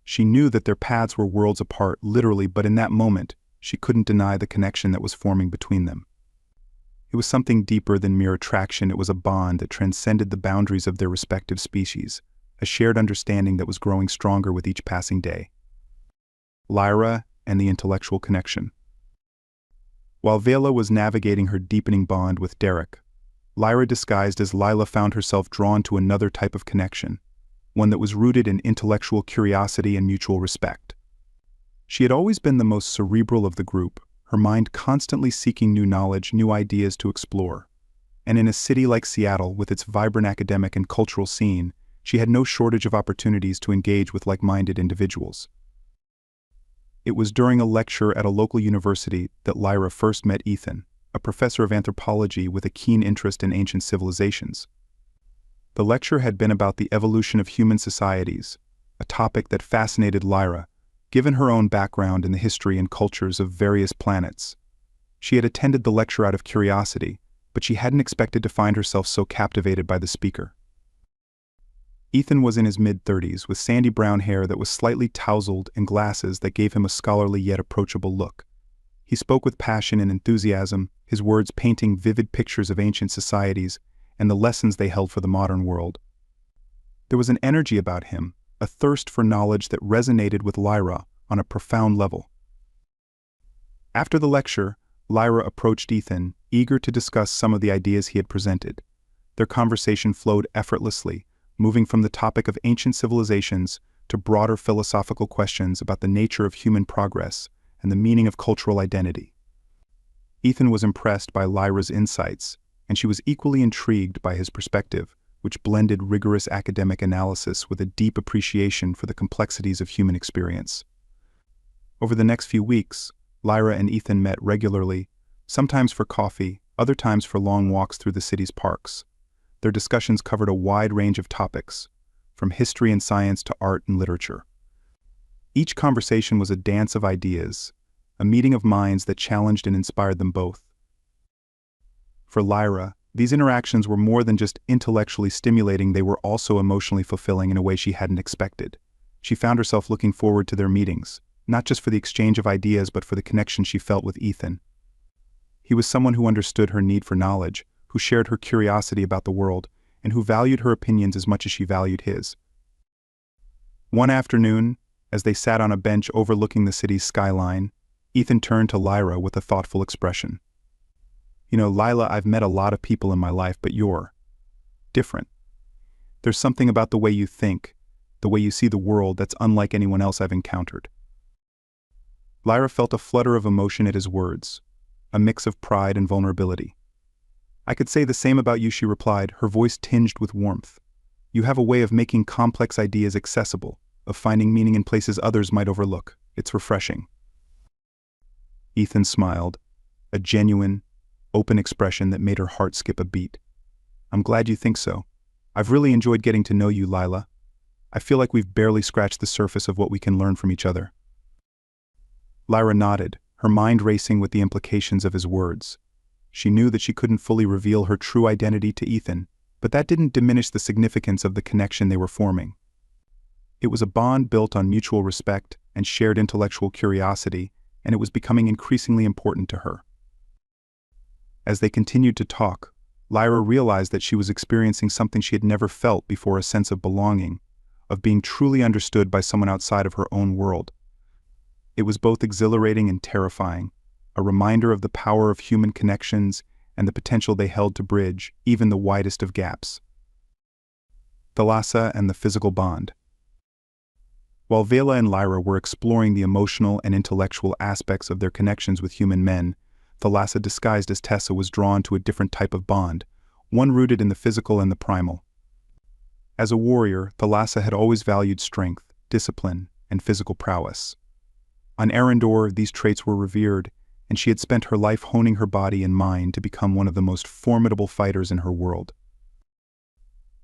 She knew that their paths were worlds apart, literally, but in that moment, she couldn't deny the connection that was forming between them. It was something deeper than mere attraction. It was a bond that transcended the boundaries of their respective species, a shared understanding that was growing stronger with each passing day. Lyra and the intellectual connection. While Vela was navigating her deepening bond with Derek, Lyra, disguised as Lila, found herself drawn to another type of connection, one that was rooted in intellectual curiosity and mutual respect. She had always been the most cerebral of the group, her mind constantly seeking new knowledge, new ideas to explore. And in a city like Seattle, with its vibrant academic and cultural scene, she had no shortage of opportunities to engage with like-minded individuals. It was during a lecture at a local university that Lyra first met Ethan, a professor of anthropology with a keen interest in ancient civilizations. The lecture had been about the evolution of human societies, a topic that fascinated Lyra, given her own background in the history and cultures of various planets. She had attended the lecture out of curiosity, but she hadn't expected to find herself so captivated by the speaker. Ethan was in his mid-30s, with sandy brown hair that was slightly tousled and glasses that gave him a scholarly yet approachable look. He spoke with passion and enthusiasm, his words painting vivid pictures of ancient societies and the lessons they held for the modern world. There was an energy about him, a thirst for knowledge that resonated with Lyra on a profound level. After the lecture, Lyra approached Ethan, eager to discuss some of the ideas he had presented. Their conversation flowed effortlessly, moving from the topic of ancient civilizations to broader philosophical questions about the nature of human progress and the meaning of cultural identity. Ethan was impressed by Lyra's insights, and she was equally intrigued by his perspective, which blended rigorous academic analysis with a deep appreciation for the complexities of human experience. Over the next few weeks, Lyra and Ethan met regularly, sometimes for coffee, other times for long walks through the city's parks. Their discussions covered a wide range of topics, from history and science to art and literature. Each conversation was a dance of ideas, a meeting of minds that challenged and inspired them both. For Lyra, these interactions were more than just intellectually stimulating, they were also emotionally fulfilling in a way she hadn't expected. She found herself looking forward to their meetings, not just for the exchange of ideas but for the connection she felt with Ethan. He was someone who understood her need for knowledge, who shared her curiosity about the world, and who valued her opinions as much as she valued his. One afternoon, as they sat on a bench overlooking the city's skyline, Ethan turned to Lyra with a thoughtful expression. "You know, Lila, I've met a lot of people in my life, but you're different. There's something about the way you think, the way you see the world that's unlike anyone else I've encountered." Lyra felt a flutter of emotion at his words, a mix of pride and vulnerability. "I could say the same about you," she replied, her voice tinged with warmth. "You have a way of making complex ideas accessible, of finding meaning in places others might overlook. It's refreshing." Ethan smiled, a genuine, open expression that made her heart skip a beat. "I'm glad you think so. I've really enjoyed getting to know you, Lila. I feel like we've barely scratched the surface of what we can learn from each other." Lyra nodded, her mind racing with the implications of his words. She knew that she couldn't fully reveal her true identity to Ethan, but that didn't diminish the significance of the connection they were forming. It was a bond built on mutual respect and shared intellectual curiosity, and it was becoming increasingly important to her. As they continued to talk, Lyra realized that she was experiencing something she had never felt before, a sense of belonging, of being truly understood by someone outside of her own world. It was both exhilarating and terrifying, a reminder of the power of human connections and the potential they held to bridge even the widest of gaps. Thalassa and the physical bond. While Vela and Lyra were exploring the emotional and intellectual aspects of their connections with human men, Thalassa, disguised as Tessa, was drawn to a different type of bond, one rooted in the physical and the primal. As a warrior, Thalassa had always valued strength, discipline, and physical prowess. On Arendor, these traits were revered, and she had spent her life honing her body and mind to become one of the most formidable fighters in her world.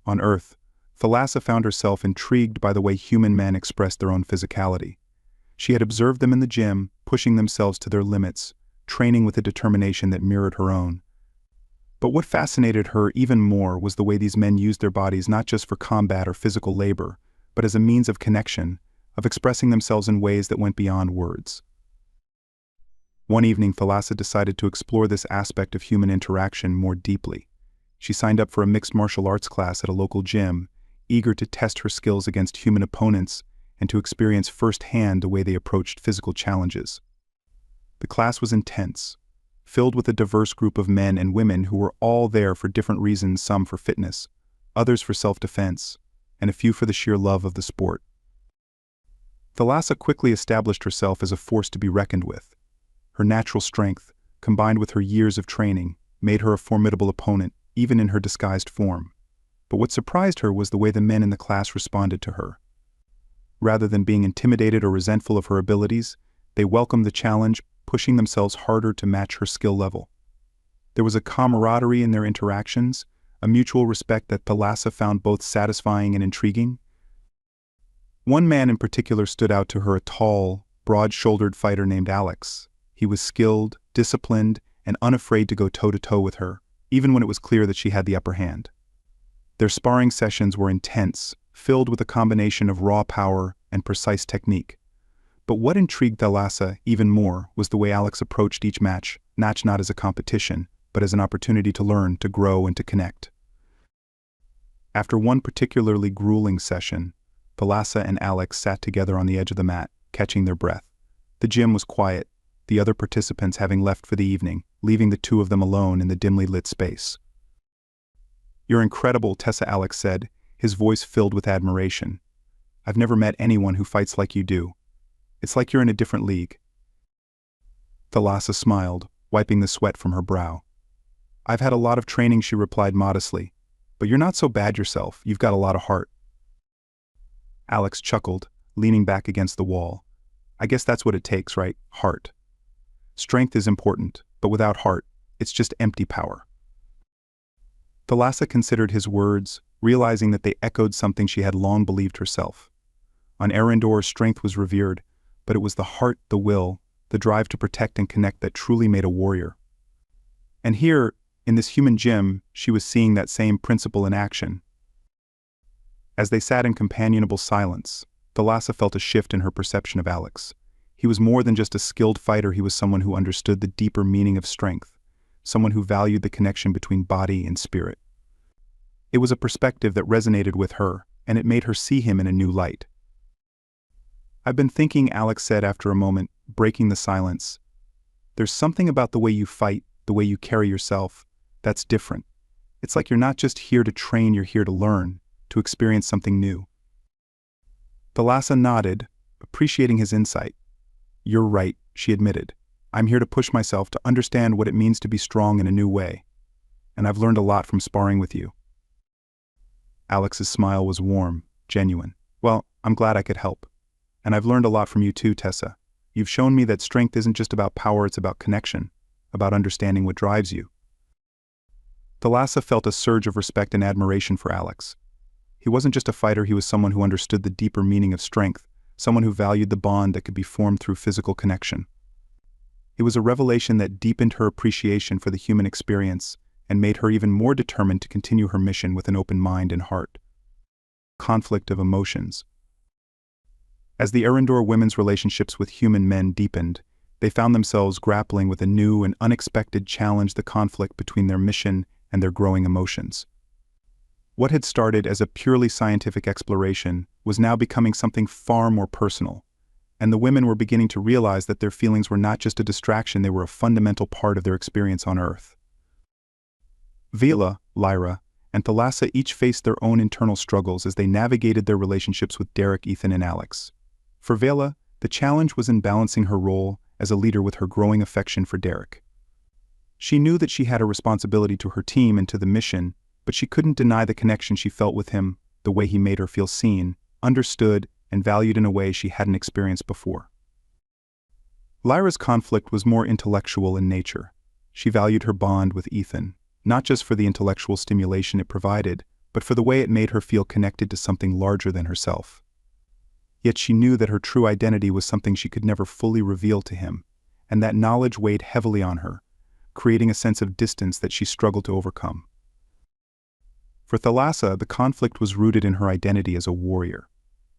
On Earth, Thalassa found herself intrigued by the way human men expressed their own physicality. She had observed them in the gym, pushing themselves to their limits, training with a determination that mirrored her own. But what fascinated her even more was the way these men used their bodies not just for combat or physical labor, but as a means of connection, of expressing themselves in ways that went beyond words. One evening, Thalassa decided to explore this aspect of human interaction more deeply. She signed up for a mixed martial arts class at a local gym, eager to test her skills against human opponents and to experience firsthand the way they approached physical challenges. The class was intense, filled with a diverse group of men and women who were all there for different reasons, some for fitness, others for self-defense, and a few for the sheer love of the sport. Thalassa quickly established herself as a force to be reckoned with. Her natural strength, combined with her years of training, made her a formidable opponent, even in her disguised form. But what surprised her was the way the men in the class responded to her. Rather than being intimidated or resentful of her abilities, they welcomed the challenge, pushing themselves harder to match her skill level. There was a camaraderie in their interactions, a mutual respect that Thalassa found both satisfying and intriguing. One man in particular stood out to her, a tall, broad-shouldered fighter named Alex. He was skilled, disciplined, and unafraid to go toe-to-toe with her, even when it was clear that she had the upper hand. Their sparring sessions were intense, filled with a combination of raw power and precise technique. But what intrigued Thalassa even more was the way Alex approached each match, not as a competition, but as an opportunity to learn, to grow, and to connect. After one particularly grueling session, Thalassa and Alex sat together on the edge of the mat, catching their breath. The gym was quiet, the other participants having left for the evening, leaving the two of them alone in the dimly lit space. "You're incredible," Tessa Alex said, his voice filled with admiration. "I've never met anyone who fights like you do. It's like you're in a different league." Thalassa smiled, wiping the sweat from her brow. "I've had a lot of training," she replied modestly, "but you're not so bad yourself. You've got a lot of heart." Alex chuckled, leaning back against the wall. "I guess that's what it takes, right? Heart. Strength is important, but without heart, it's just empty power." Thalassa considered his words, realizing that they echoed something she had long believed herself. On Arendor, strength was revered, but it was the heart, the will, the drive to protect and connect that truly made a warrior. And here, in this human gym, she was seeing that same principle in action. As they sat in companionable silence, Thalassa felt a shift in her perception of Alex. He was more than just a skilled fighter, he was someone who understood the deeper meaning of strength, someone who valued the connection between body and spirit. It was a perspective that resonated with her, and it made her see him in a new light. "I've been thinking," Alex said after a moment, breaking the silence. "There's something about the way you fight, the way you carry yourself, that's different. It's like you're not just here to train, you're here to learn, to experience something new." Thalassa nodded, appreciating his insight. "You're right," she admitted. "I'm here to push myself to understand what it means to be strong in a new way. And I've learned a lot from sparring with you." Alex's smile was warm, genuine. "Well, I'm glad I could help. And I've learned a lot from you too, Tessa. You've shown me that strength isn't just about power, it's about connection, about understanding what drives you." Thalassa felt a surge of respect and admiration for Alex. He wasn't just a fighter, he was someone who understood the deeper meaning of strength, someone who valued the bond that could be formed through physical connection. It was a revelation that deepened her appreciation for the human experience and made her even more determined to continue her mission with an open mind and heart. Conflict of emotions. As the Arendor women's relationships with human men deepened, they found themselves grappling with a new and unexpected challenge: the conflict between their mission and their growing emotions. What had started as a purely scientific exploration was now becoming something far more personal, and the women were beginning to realize that their feelings were not just a distraction, they were a fundamental part of their experience on Earth. Vela, Lyra, and Thalassa each faced their own internal struggles as they navigated their relationships with Derek, Ethan, and Alex. For Vela, the challenge was in balancing her role as a leader with her growing affection for Derek. She knew that she had a responsibility to her team and to the mission, but she couldn't deny the connection she felt with him, the way he made her feel seen, understood, and valued in a way she hadn't experienced before. Lyra's conflict was more intellectual in nature. She valued her bond with Ethan, not just for the intellectual stimulation it provided, but for the way it made her feel connected to something larger than herself. Yet she knew that her true identity was something she could never fully reveal to him, and that knowledge weighed heavily on her, creating a sense of distance that she struggled to overcome. For Thalassa, the conflict was rooted in her identity as a warrior.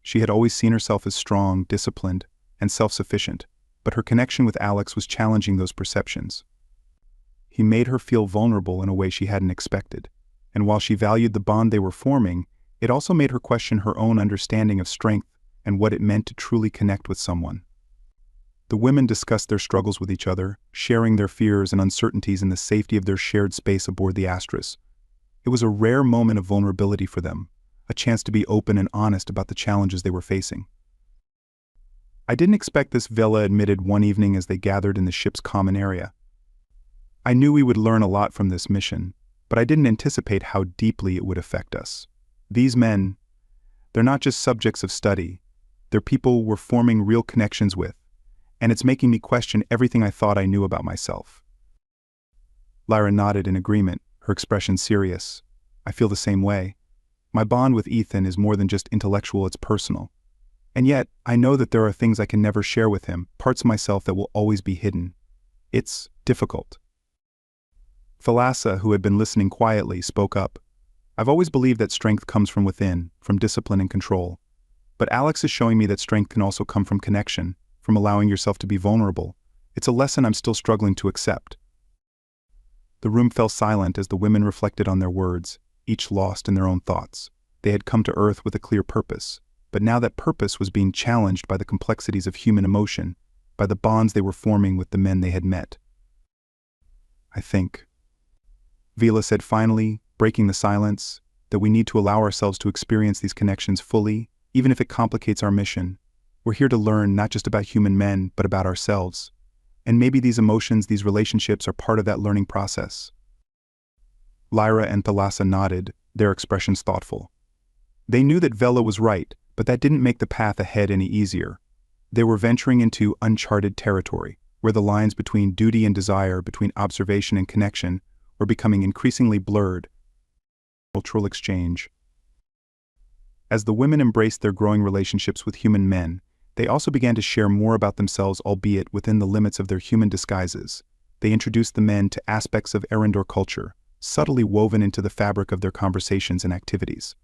She had always seen herself as strong, disciplined, and self-sufficient, but her connection with Alex was challenging those perceptions. He made her feel vulnerable in a way she hadn't expected, and while she valued the bond they were forming, it also made her question her own understanding of strength and what it meant to truly connect with someone. The women discussed their struggles with each other, sharing their fears and uncertainties in the safety of their shared space aboard the Astris. It was a rare moment of vulnerability for them, a chance to be open and honest about the challenges they were facing. "I didn't expect this," Vela admitted one evening as they gathered in the ship's common area. "I knew we would learn a lot from this mission, but I didn't anticipate how deeply it would affect us. These men, they're not just subjects of study, they're people we're forming real connections with, and it's making me question everything I thought I knew about myself." Lyra nodded in agreement, her expression serious. "I feel the same way. My bond with Ethan is more than just intellectual, it's personal. And yet, I know that there are things I can never share with him, parts of myself that will always be hidden. It's difficult." Thalassa, who had been listening quietly, spoke up. "I've always believed that strength comes from within, from discipline and control. But Alex is showing me that strength can also come from connection, from allowing yourself to be vulnerable. It's a lesson I'm still struggling to accept." The room fell silent as the women reflected on their words, each lost in their own thoughts. They had come to Earth with a clear purpose, but now that purpose was being challenged by the complexities of human emotion, by the bonds they were forming with the men they had met. "I think," Vela said finally, breaking the silence, "that we need to allow ourselves to experience these connections fully, even if it complicates our mission. We're here to learn not just about human men, but about ourselves. And maybe these emotions, these relationships are part of that learning process." Lyra and Thalassa nodded, their expressions thoughtful. They knew that Vela was right, but that didn't make the path ahead any easier. They were venturing into uncharted territory, where the lines between duty and desire, between observation and connection, were becoming increasingly blurred. Cultural exchange. As the women embraced their growing relationships with human men, they also began to share more about themselves, albeit within the limits of their human disguises. They introduced the men to aspects of Arendor culture, subtly woven into the fabric of their conversations and activities.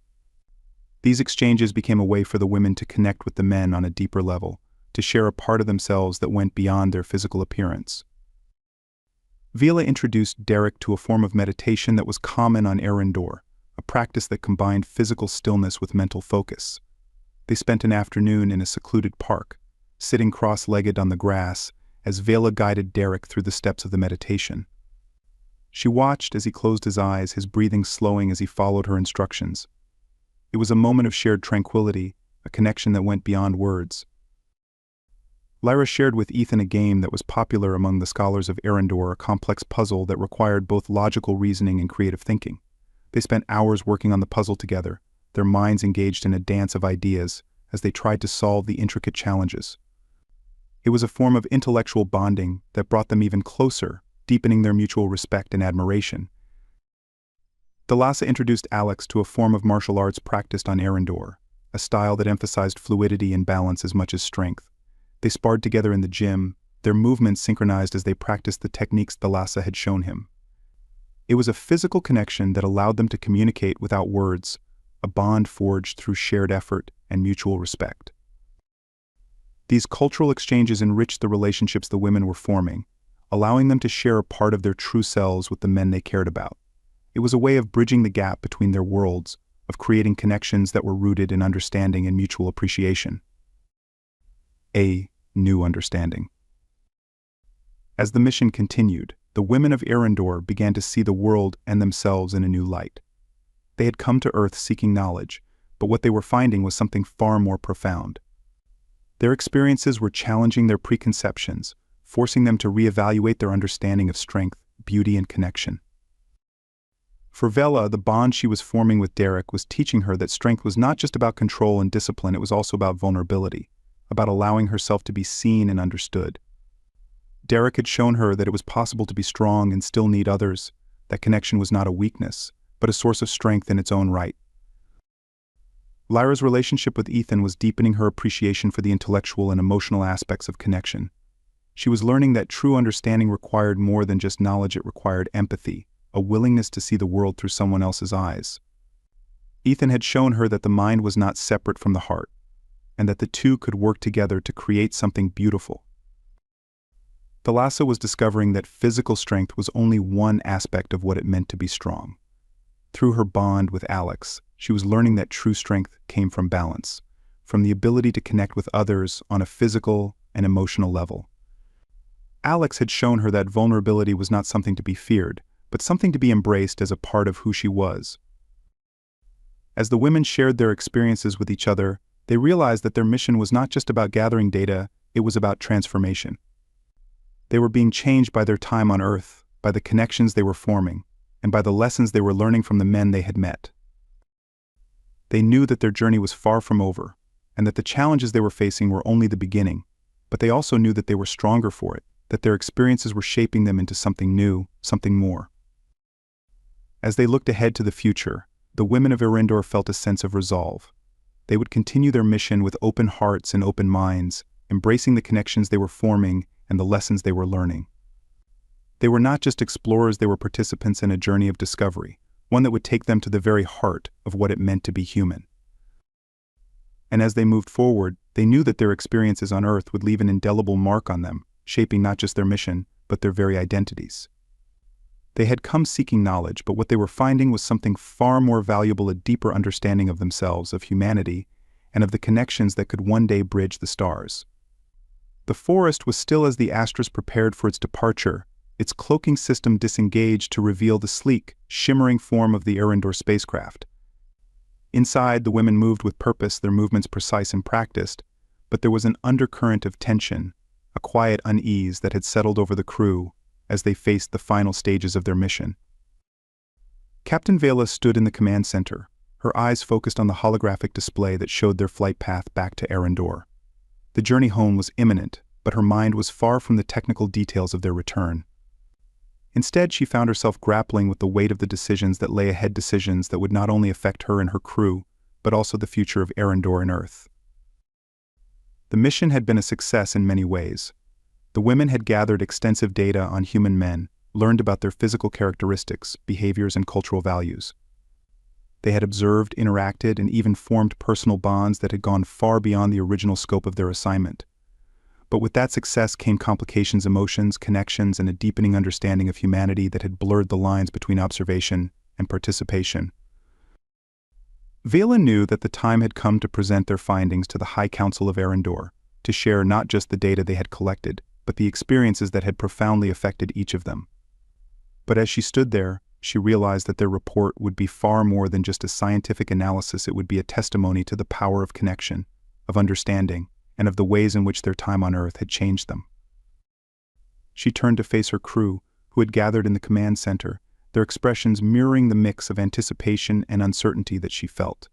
These exchanges became a way for the women to connect with the men on a deeper level, to share a part of themselves that went beyond their physical appearance. Vela introduced Derek to a form of meditation that was common on Arendor, a practice that combined physical stillness with mental focus. They spent an afternoon in a secluded park, sitting cross-legged on the grass as Vela guided Derek through the steps of the meditation. She watched as he closed his eyes, his breathing slowing as he followed her instructions. It was a moment of shared tranquility, a connection that went beyond words. Lyra shared with Ethan a game that was popular among the scholars of Arendor, a complex puzzle that required both logical reasoning and creative thinking. They spent hours working on the puzzle together, their minds engaged in a dance of ideas as they tried to solve the intricate challenges. It was a form of intellectual bonding that brought them even closer, deepening their mutual respect and admiration. Thalassa introduced Alex to a form of martial arts practiced on Arendor, a style that emphasized fluidity and balance as much as strength. They sparred together in the gym, their movements synchronized as they practiced the techniques Thalassa had shown him. It was a physical connection that allowed them to communicate without words, a bond forged through shared effort and mutual respect. These cultural exchanges enriched the relationships the women were forming, allowing them to share a part of their true selves with the men they cared about. It was a way of bridging the gap between their worlds, of creating connections that were rooted in understanding and mutual appreciation. A new understanding. As the mission continued, the women of Arendor began to see the world and themselves in a new light. They had come to Earth seeking knowledge, but what they were finding was something far more profound. Their experiences were challenging their preconceptions, forcing them to reevaluate their understanding of strength, beauty, and connection. For Vela, the bond she was forming with Derek was teaching her that strength was not just about control and discipline, it was also about vulnerability, about allowing herself to be seen and understood. Derek had shown her that it was possible to be strong and still need others, that connection was not a weakness, but a source of strength in its own right. Lyra's relationship with Ethan was deepening her appreciation for the intellectual and emotional aspects of connection. She was learning that true understanding required more than just knowledge, it required empathy, a willingness to see the world through someone else's eyes. Ethan had shown her that the mind was not separate from the heart, and that the two could work together to create something beautiful. Thalassa was discovering that physical strength was only one aspect of what it meant to be strong. Through her bond with Alex, she was learning that true strength came from balance, from the ability to connect with others on a physical and emotional level. Alex had shown her that vulnerability was not something to be feared, but something to be embraced as a part of who she was. As the women shared their experiences with each other, they realized that their mission was not just about gathering data, it was about transformation. They were being changed by their time on Earth, by the connections they were forming, and by the lessons they were learning from the men they had met. They knew that their journey was far from over, and that the challenges they were facing were only the beginning, but they also knew that they were stronger for it, that their experiences were shaping them into something new, something more. As they looked ahead to the future, the women of Arendor felt a sense of resolve. They would continue their mission with open hearts and open minds, embracing the connections they were forming and the lessons they were learning. They were not just explorers, they were participants in a journey of discovery, one that would take them to the very heart of what it meant to be human. And as they moved forward, they knew that their experiences on Earth would leave an indelible mark on them, shaping not just their mission, but their very identities. They had come seeking knowledge, but what they were finding was something far more valuable, a deeper understanding of themselves, of humanity, and of the connections that could one day bridge the stars. The forest was still as the Astris prepared for its departure, its cloaking system disengaged to reveal the sleek, shimmering form of the Arendor spacecraft. Inside, the women moved with purpose, their movements precise and practiced, but there was an undercurrent of tension, a quiet unease that had settled over the crew as they faced the final stages of their mission. Captain Vela stood in the command center, her eyes focused on the holographic display that showed their flight path back to Arendor. The journey home was imminent, but her mind was far from the technical details of their return. Instead, she found herself grappling with the weight of the decisions that lay ahead, decisions that would not only affect her and her crew, but also the future of Arendor and Earth. The mission had been a success in many ways. The women had gathered extensive data on human men, learned about their physical characteristics, behaviors, and cultural values. They had observed, interacted, and even formed personal bonds that had gone far beyond the original scope of their assignment. But with that success came complications, emotions, connections, and a deepening understanding of humanity that had blurred the lines between observation and participation. Vela knew that the time had come to present their findings to the High Council of Arendor, to share not just the data they had collected, but the experiences that had profoundly affected each of them. But as she stood there, she realized that their report would be far more than just a scientific analysis. It would be a testimony to the power of connection, of understanding, and of the ways in which their time on Earth had changed them. She turned to face her crew, who had gathered in the command center, their expressions mirroring the mix of anticipation and uncertainty that she felt.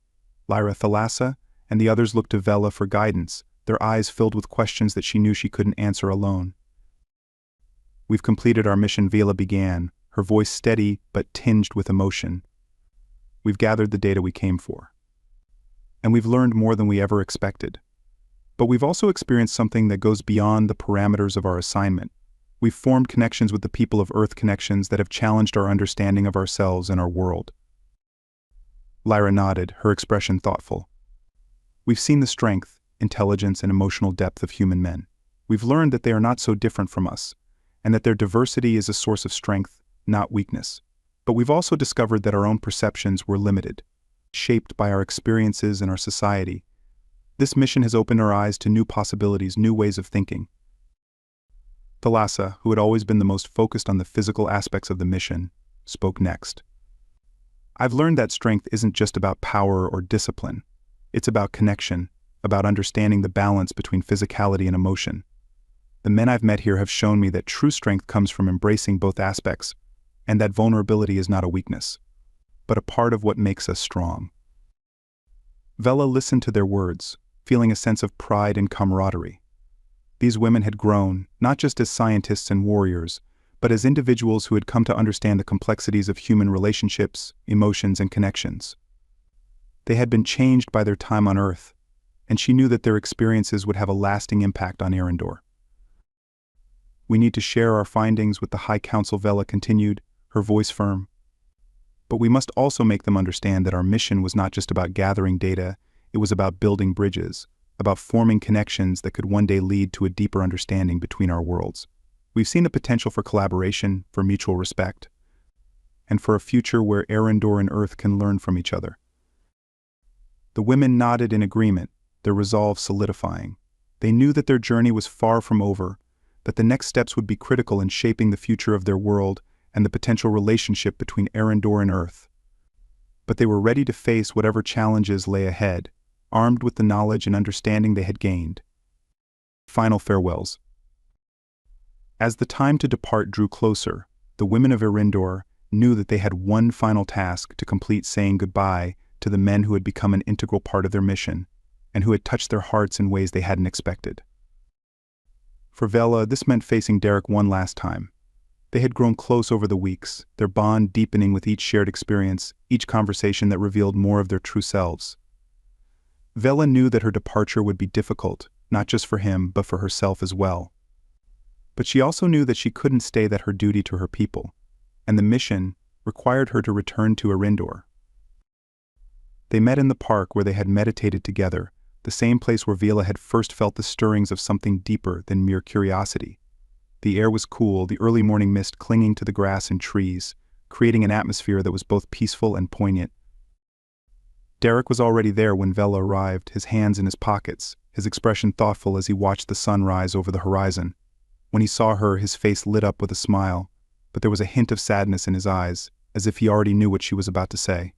Lyra, Thalassa, and the others looked to Vela for guidance, their eyes filled with questions that she knew she couldn't answer alone. "We've completed our mission," Vela began, her voice steady but tinged with emotion. "We've gathered the data we came for. And we've learned more than we ever expected. But we've also experienced something that goes beyond the parameters of our assignment. We've formed connections with the people of Earth, connections that have challenged our understanding of ourselves and our world." Lyra nodded, her expression thoughtful. "We've seen the strength, intelligence, and emotional depth of human men. We've learned that they are not so different from us, and that their diversity is a source of strength, not weakness. But we've also discovered that our own perceptions were limited, shaped by our experiences and our society. This mission has opened our eyes to new possibilities, new ways of thinking." Thalassa, who had always been the most focused on the physical aspects of the mission, spoke next. "I've learned that strength isn't just about power or discipline. It's about connection, about understanding the balance between physicality and emotion. The men I've met here have shown me that true strength comes from embracing both aspects, and that vulnerability is not a weakness, but a part of what makes us strong." Vela listened to their words, feeling a sense of pride and camaraderie. These women had grown, not just as scientists and warriors, but as individuals who had come to understand the complexities of human relationships, emotions, and connections. They had been changed by their time on Earth, and she knew that their experiences would have a lasting impact on Arendor. "We need to share our findings with the High Council," Vela continued, her voice firm. "But we must also make them understand that our mission was not just about gathering data, it was about building bridges, about forming connections that could one day lead to a deeper understanding between our worlds. We've seen the potential for collaboration, for mutual respect, and for a future where Arendor and Earth can learn from each other." The women nodded in agreement, their resolve solidifying. They knew that their journey was far from over, that the next steps would be critical in shaping the future of their world and the potential relationship between Arendor and Earth. But they were ready to face whatever challenges lay ahead, armed with the knowledge and understanding they had gained. Final farewells. As the time to depart drew closer, the women of Arendor knew that they had one final task to complete, saying goodbye to the men who had become an integral part of their mission, and who had touched their hearts in ways they hadn't expected. For Vela, this meant facing Derek one last time. They had grown close over the weeks, their bond deepening with each shared experience, each conversation that revealed more of their true selves. Vela knew that her departure would be difficult, not just for him, but for herself as well. But she also knew that she couldn't stay, that her duty to her people, and the mission, required her to return to Arendor. They met in the park where they had meditated together, the same place where Vela had first felt the stirrings of something deeper than mere curiosity. The air was cool, the early morning mist clinging to the grass and trees, creating an atmosphere that was both peaceful and poignant. Derek was already there when Vela arrived, his hands in his pockets, his expression thoughtful as he watched the sun rise over the horizon. When he saw her, his face lit up with a smile, but there was a hint of sadness in his eyes, as if he already knew what she was about to say.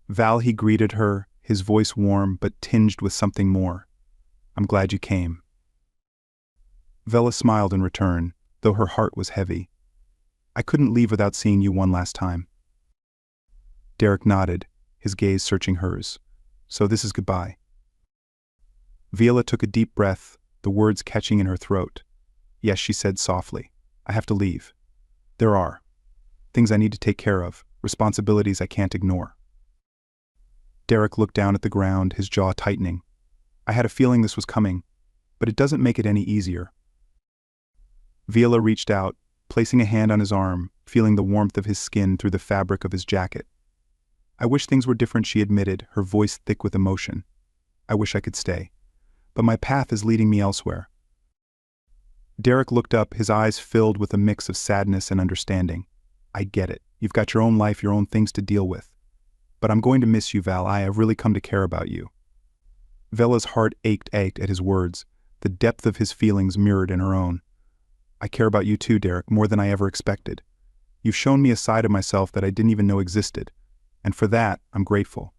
"Val," he greeted her, his voice warm but tinged with something more. "I'm glad you came." Vela smiled in return, though her heart was heavy. "I couldn't leave without seeing you one last time." Derek nodded, his gaze searching hers. "So this is goodbye." Vela took a deep breath, the words catching in her throat. "Yes," she said softly. "I have to leave. There are things I need to take care of, responsibilities I can't ignore." Derek looked down at the ground, his jaw tightening. "I had a feeling this was coming, but it doesn't make it any easier." Vela reached out, placing a hand on his arm, feeling the warmth of his skin through the fabric of his jacket. "I wish things were different," she admitted, her voice thick with emotion. "I wish I could stay. But my path is leading me elsewhere. Derek looked up, his eyes filled with a mix of sadness and understanding. I get it. You've got your own life, your own things to deal with. But I'm going to miss you, Val. I have really come to care about you. Vela's heart ached at his words, the depth of his feelings mirrored in her own. I care about you too, Derek, more than I ever expected. You've shown me a side of myself that I didn't even know existed, and for that, I'm grateful.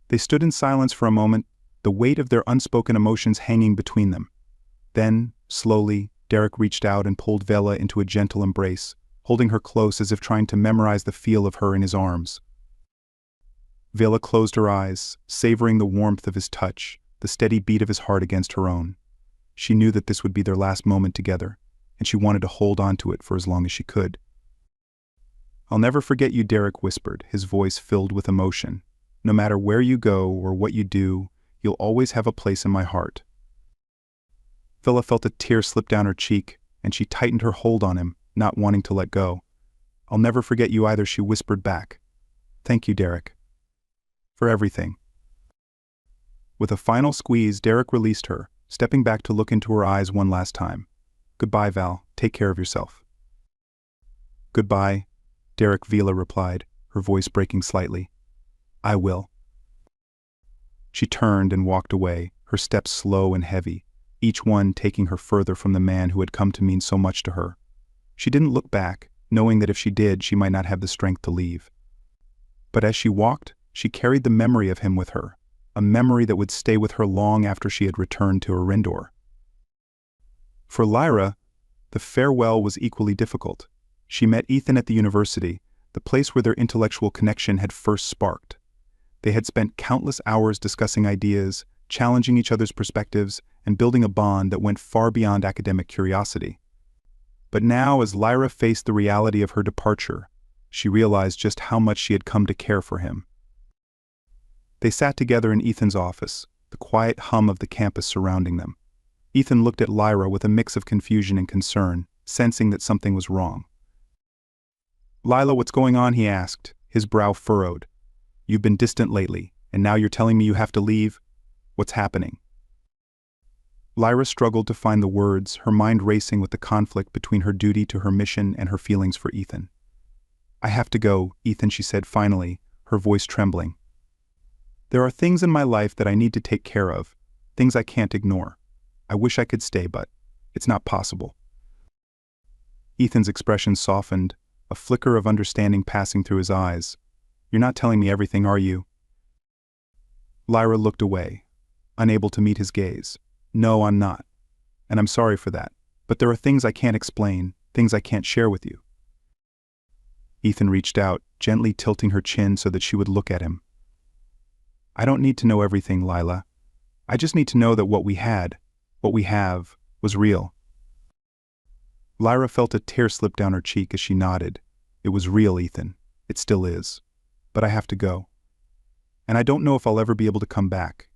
They stood in silence for a moment, the weight of their unspoken emotions hanging between them. Then, slowly, Derek reached out and pulled Vela into a gentle embrace, holding her close as if trying to memorize the feel of her in his arms. Vela closed her eyes, savoring the warmth of his touch, the steady beat of his heart against her own. She knew that this would be their last moment together, and she wanted to hold on to it for as long as she could. I'll never forget you, Derek whispered, his voice filled with emotion. No matter where you go or what you do, you'll always have a place in my heart. Vela felt a tear slip down her cheek, and she tightened her hold on him, not wanting to let go. I'll never forget you either, she whispered back. Thank you, Derek. For everything. With a final squeeze, Derek released her, stepping back to look into her eyes one last time. Goodbye, Val. Take care of yourself. Goodbye, Derek, Vela replied, her voice breaking slightly. I will. She turned and walked away, her steps slow and heavy, each one taking her further from the man who had come to mean so much to her. She didn't look back, knowing that if she did, she might not have the strength to leave. But as she walked, she carried the memory of him with her, a memory that would stay with her long after she had returned to Arindor. For Lyra, the farewell was equally difficult. She met Ethan at the university, the place where their intellectual connection had first sparked. They had spent countless hours discussing ideas, challenging each other's perspectives, and building a bond that went far beyond academic curiosity. But now, as Lyra faced the reality of her departure, she realized just how much she had come to care for him. They sat together in Ethan's office, the quiet hum of the campus surrounding them. Ethan looked at Lyra with a mix of confusion and concern, sensing that something was wrong. Lila, what's going on? He asked, his brow furrowed. You've been distant lately, and now you're telling me you have to leave? What's happening? Lyra struggled to find the words, her mind racing with the conflict between her duty to her mission and her feelings for Ethan. I have to go, Ethan, she said finally, her voice trembling. There are things in my life that I need to take care of, things I can't ignore. I wish I could stay, but it's not possible. Ethan's expression softened, a flicker of understanding passing through his eyes. You're not telling me everything, are you? Lyra looked away, unable to meet his gaze. No, I'm not. And I'm sorry for that. But there are things I can't explain, things I can't share with you. Ethan reached out, gently tilting her chin so that she would look at him. I don't need to know everything, Lila. I just need to know that what we have, was real. Lyra felt a tear slip down her cheek as she nodded. It was real, Ethan. It still is. But I have to go. And I don't know if I'll ever be able to come back.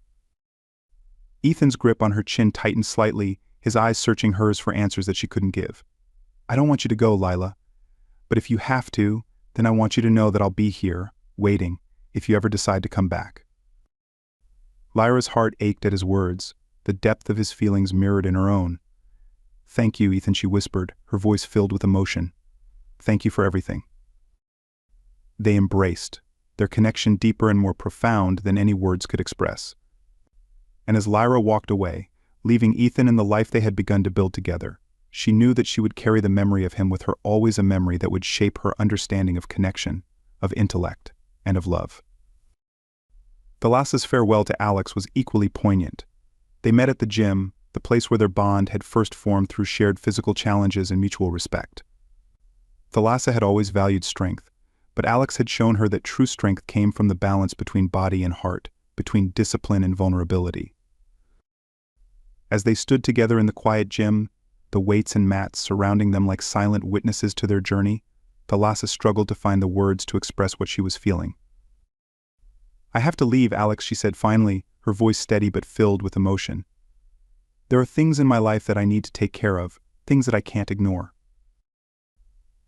Ethan's grip on her chin tightened slightly, his eyes searching hers for answers that she couldn't give. I don't want you to go, Lila. But if you have to, then I want you to know that I'll be here, waiting, if you ever decide to come back. Lyra's heart ached at his words, the depth of his feelings mirrored in her own. Thank you, Ethan, she whispered, her voice filled with emotion. Thank you for everything. They embraced, their connection deeper and more profound than any words could express. And as Lyra walked away, leaving Ethan and the life they had begun to build together, she knew that she would carry the memory of him with her, always a memory that would shape her understanding of connection, of intellect, and of love. Thalassa's farewell to Alex was equally poignant. They met at the gym, the place where their bond had first formed through shared physical challenges and mutual respect. Thalassa had always valued strength, but Alex had shown her that true strength came from the balance between body and heart, between discipline and vulnerability. As they stood together in the quiet gym, the weights and mats surrounding them like silent witnesses to their journey, Thalassa struggled to find the words to express what she was feeling. I have to leave, Alex, she said finally, her voice steady but filled with emotion. There are things in my life that I need to take care of, things that I can't ignore.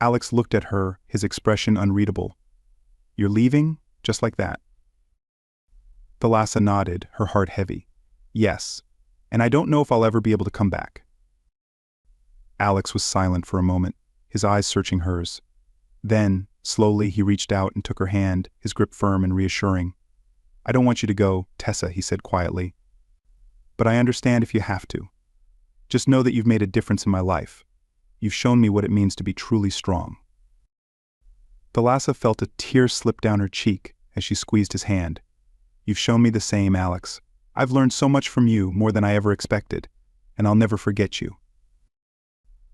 Alex looked at her, his expression unreadable. You're leaving? Just like that? Thalassa nodded, her heart heavy. Yes, and I don't know if I'll ever be able to come back. Alex was silent for a moment, his eyes searching hers. Then, slowly, he reached out and took her hand, his grip firm and reassuring. "I don't want you to go, Tessa," he said quietly. "But I understand if you have to. Just know that you've made a difference in my life. You've shown me what it means to be truly strong." Thalassa felt a tear slip down her cheek as she squeezed his hand. "You've shown me the same, Alex. I've learned so much from you, more than I ever expected, and I'll never forget you."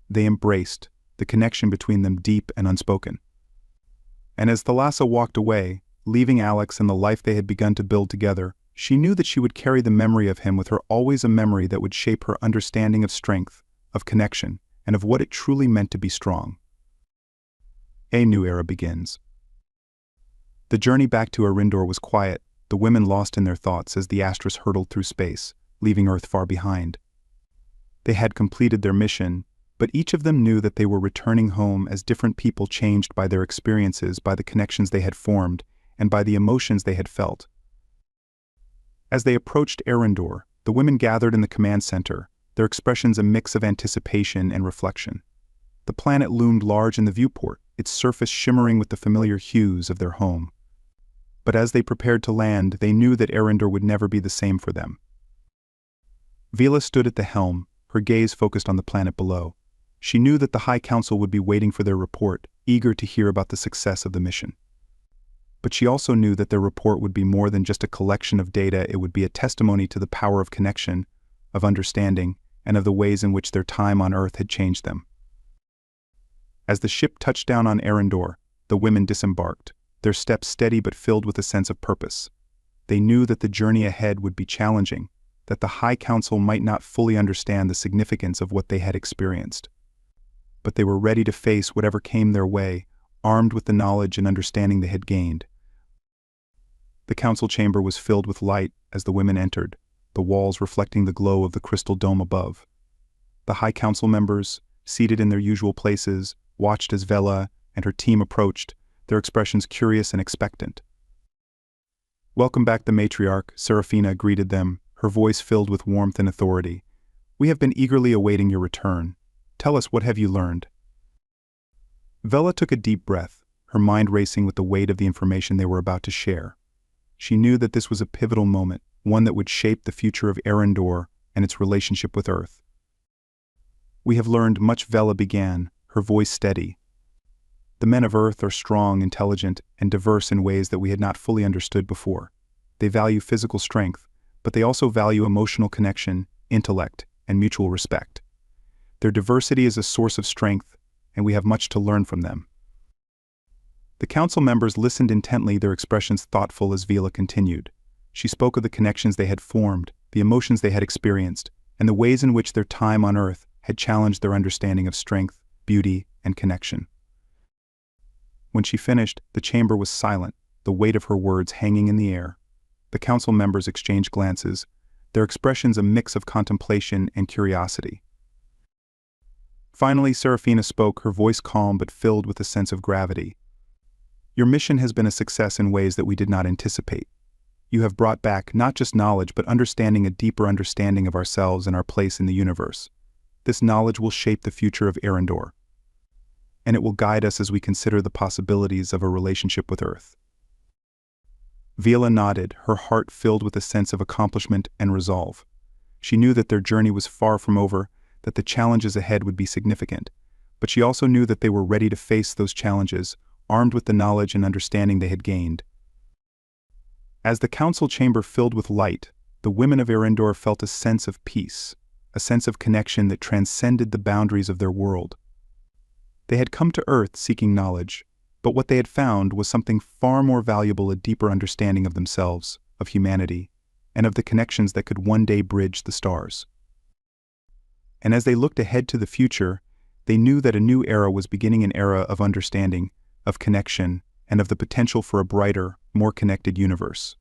They embraced, the connection between them deep and unspoken. And as Thalassa walked away, leaving Alex and the life they had begun to build together, she knew that she would carry the memory of him with her, always a memory that would shape her understanding of strength, of connection, and of what it truly meant to be strong. A new era begins. The journey back to Arindor was quiet, the women lost in their thoughts as the Astris hurtled through space, leaving Earth far behind. They had completed their mission, but each of them knew that they were returning home as different people, changed by their experiences, by the connections they had formed, and by the emotions they had felt. As they approached Arindor, the women gathered in the command center, their expressions a mix of anticipation and reflection. The planet loomed large in the viewport, its surface shimmering with the familiar hues of their home. But as they prepared to land, they knew that Arindor would never be the same for them. Vila stood at the helm, her gaze focused on the planet below. She knew that the High Council would be waiting for their report, eager to hear about the success of the mission. But she also knew that their report would be more than just a collection of data. It would be a testimony to the power of connection, of understanding, and of the ways in which their time on Earth had changed them. As the ship touched down on Arindor, the women disembarked, their steps steady but filled with a sense of purpose. They knew that the journey ahead would be challenging, that the High Council might not fully understand the significance of what they had experienced. But they were ready to face whatever came their way, armed with the knowledge and understanding they had gained. The council chamber was filled with light as the women entered, the walls reflecting the glow of the crystal dome above. The High Council members, seated in their usual places, watched as Vela and her team approached, their expressions curious and expectant. "Welcome back, the matriarch," Serafina greeted them, her voice filled with warmth and authority. "We have been eagerly awaiting your return. Tell us, what have you learned?" Vela took a deep breath, her mind racing with the weight of the information they were about to share. She knew that this was a pivotal moment, one that would shape the future of Arindor and its relationship with Earth. "We have learned much," Vela began, her voice steady. "The men of Earth are strong, intelligent, and diverse in ways that we had not fully understood before. They value physical strength, but they also value emotional connection, intellect, and mutual respect. Their diversity is a source of strength, and we have much to learn from them." The council members listened intently, their expressions thoughtful as Vila continued. She spoke of the connections they had formed, the emotions they had experienced, and the ways in which their time on Earth had challenged their understanding of strength, beauty, and connection. When she finished, the chamber was silent, the weight of her words hanging in the air. The council members exchanged glances, their expressions a mix of contemplation and curiosity. Finally, Serafina spoke, her voice calm but filled with a sense of gravity. "Your mission has been a success in ways that we did not anticipate. You have brought back not just knowledge but understanding, a deeper understanding of ourselves and our place in the universe. This knowledge will shape the future of Arindor, and it will guide us as we consider the possibilities of a relationship with Earth." Vila nodded, her heart filled with a sense of accomplishment and resolve. She knew that their journey was far from over, that the challenges ahead would be significant, but she also knew that they were ready to face those challenges, armed with the knowledge and understanding they had gained. As the council chamber filled with light, the women of Arindor felt a sense of peace, a sense of connection that transcended the boundaries of their world. They had come to Earth seeking knowledge, but what they had found was something far more valuable, a deeper understanding of themselves, of humanity, and of the connections that could one day bridge the stars. And as they looked ahead to the future, they knew that a new era was beginning, an era of understanding, of connection, and of the potential for a brighter, more connected universe.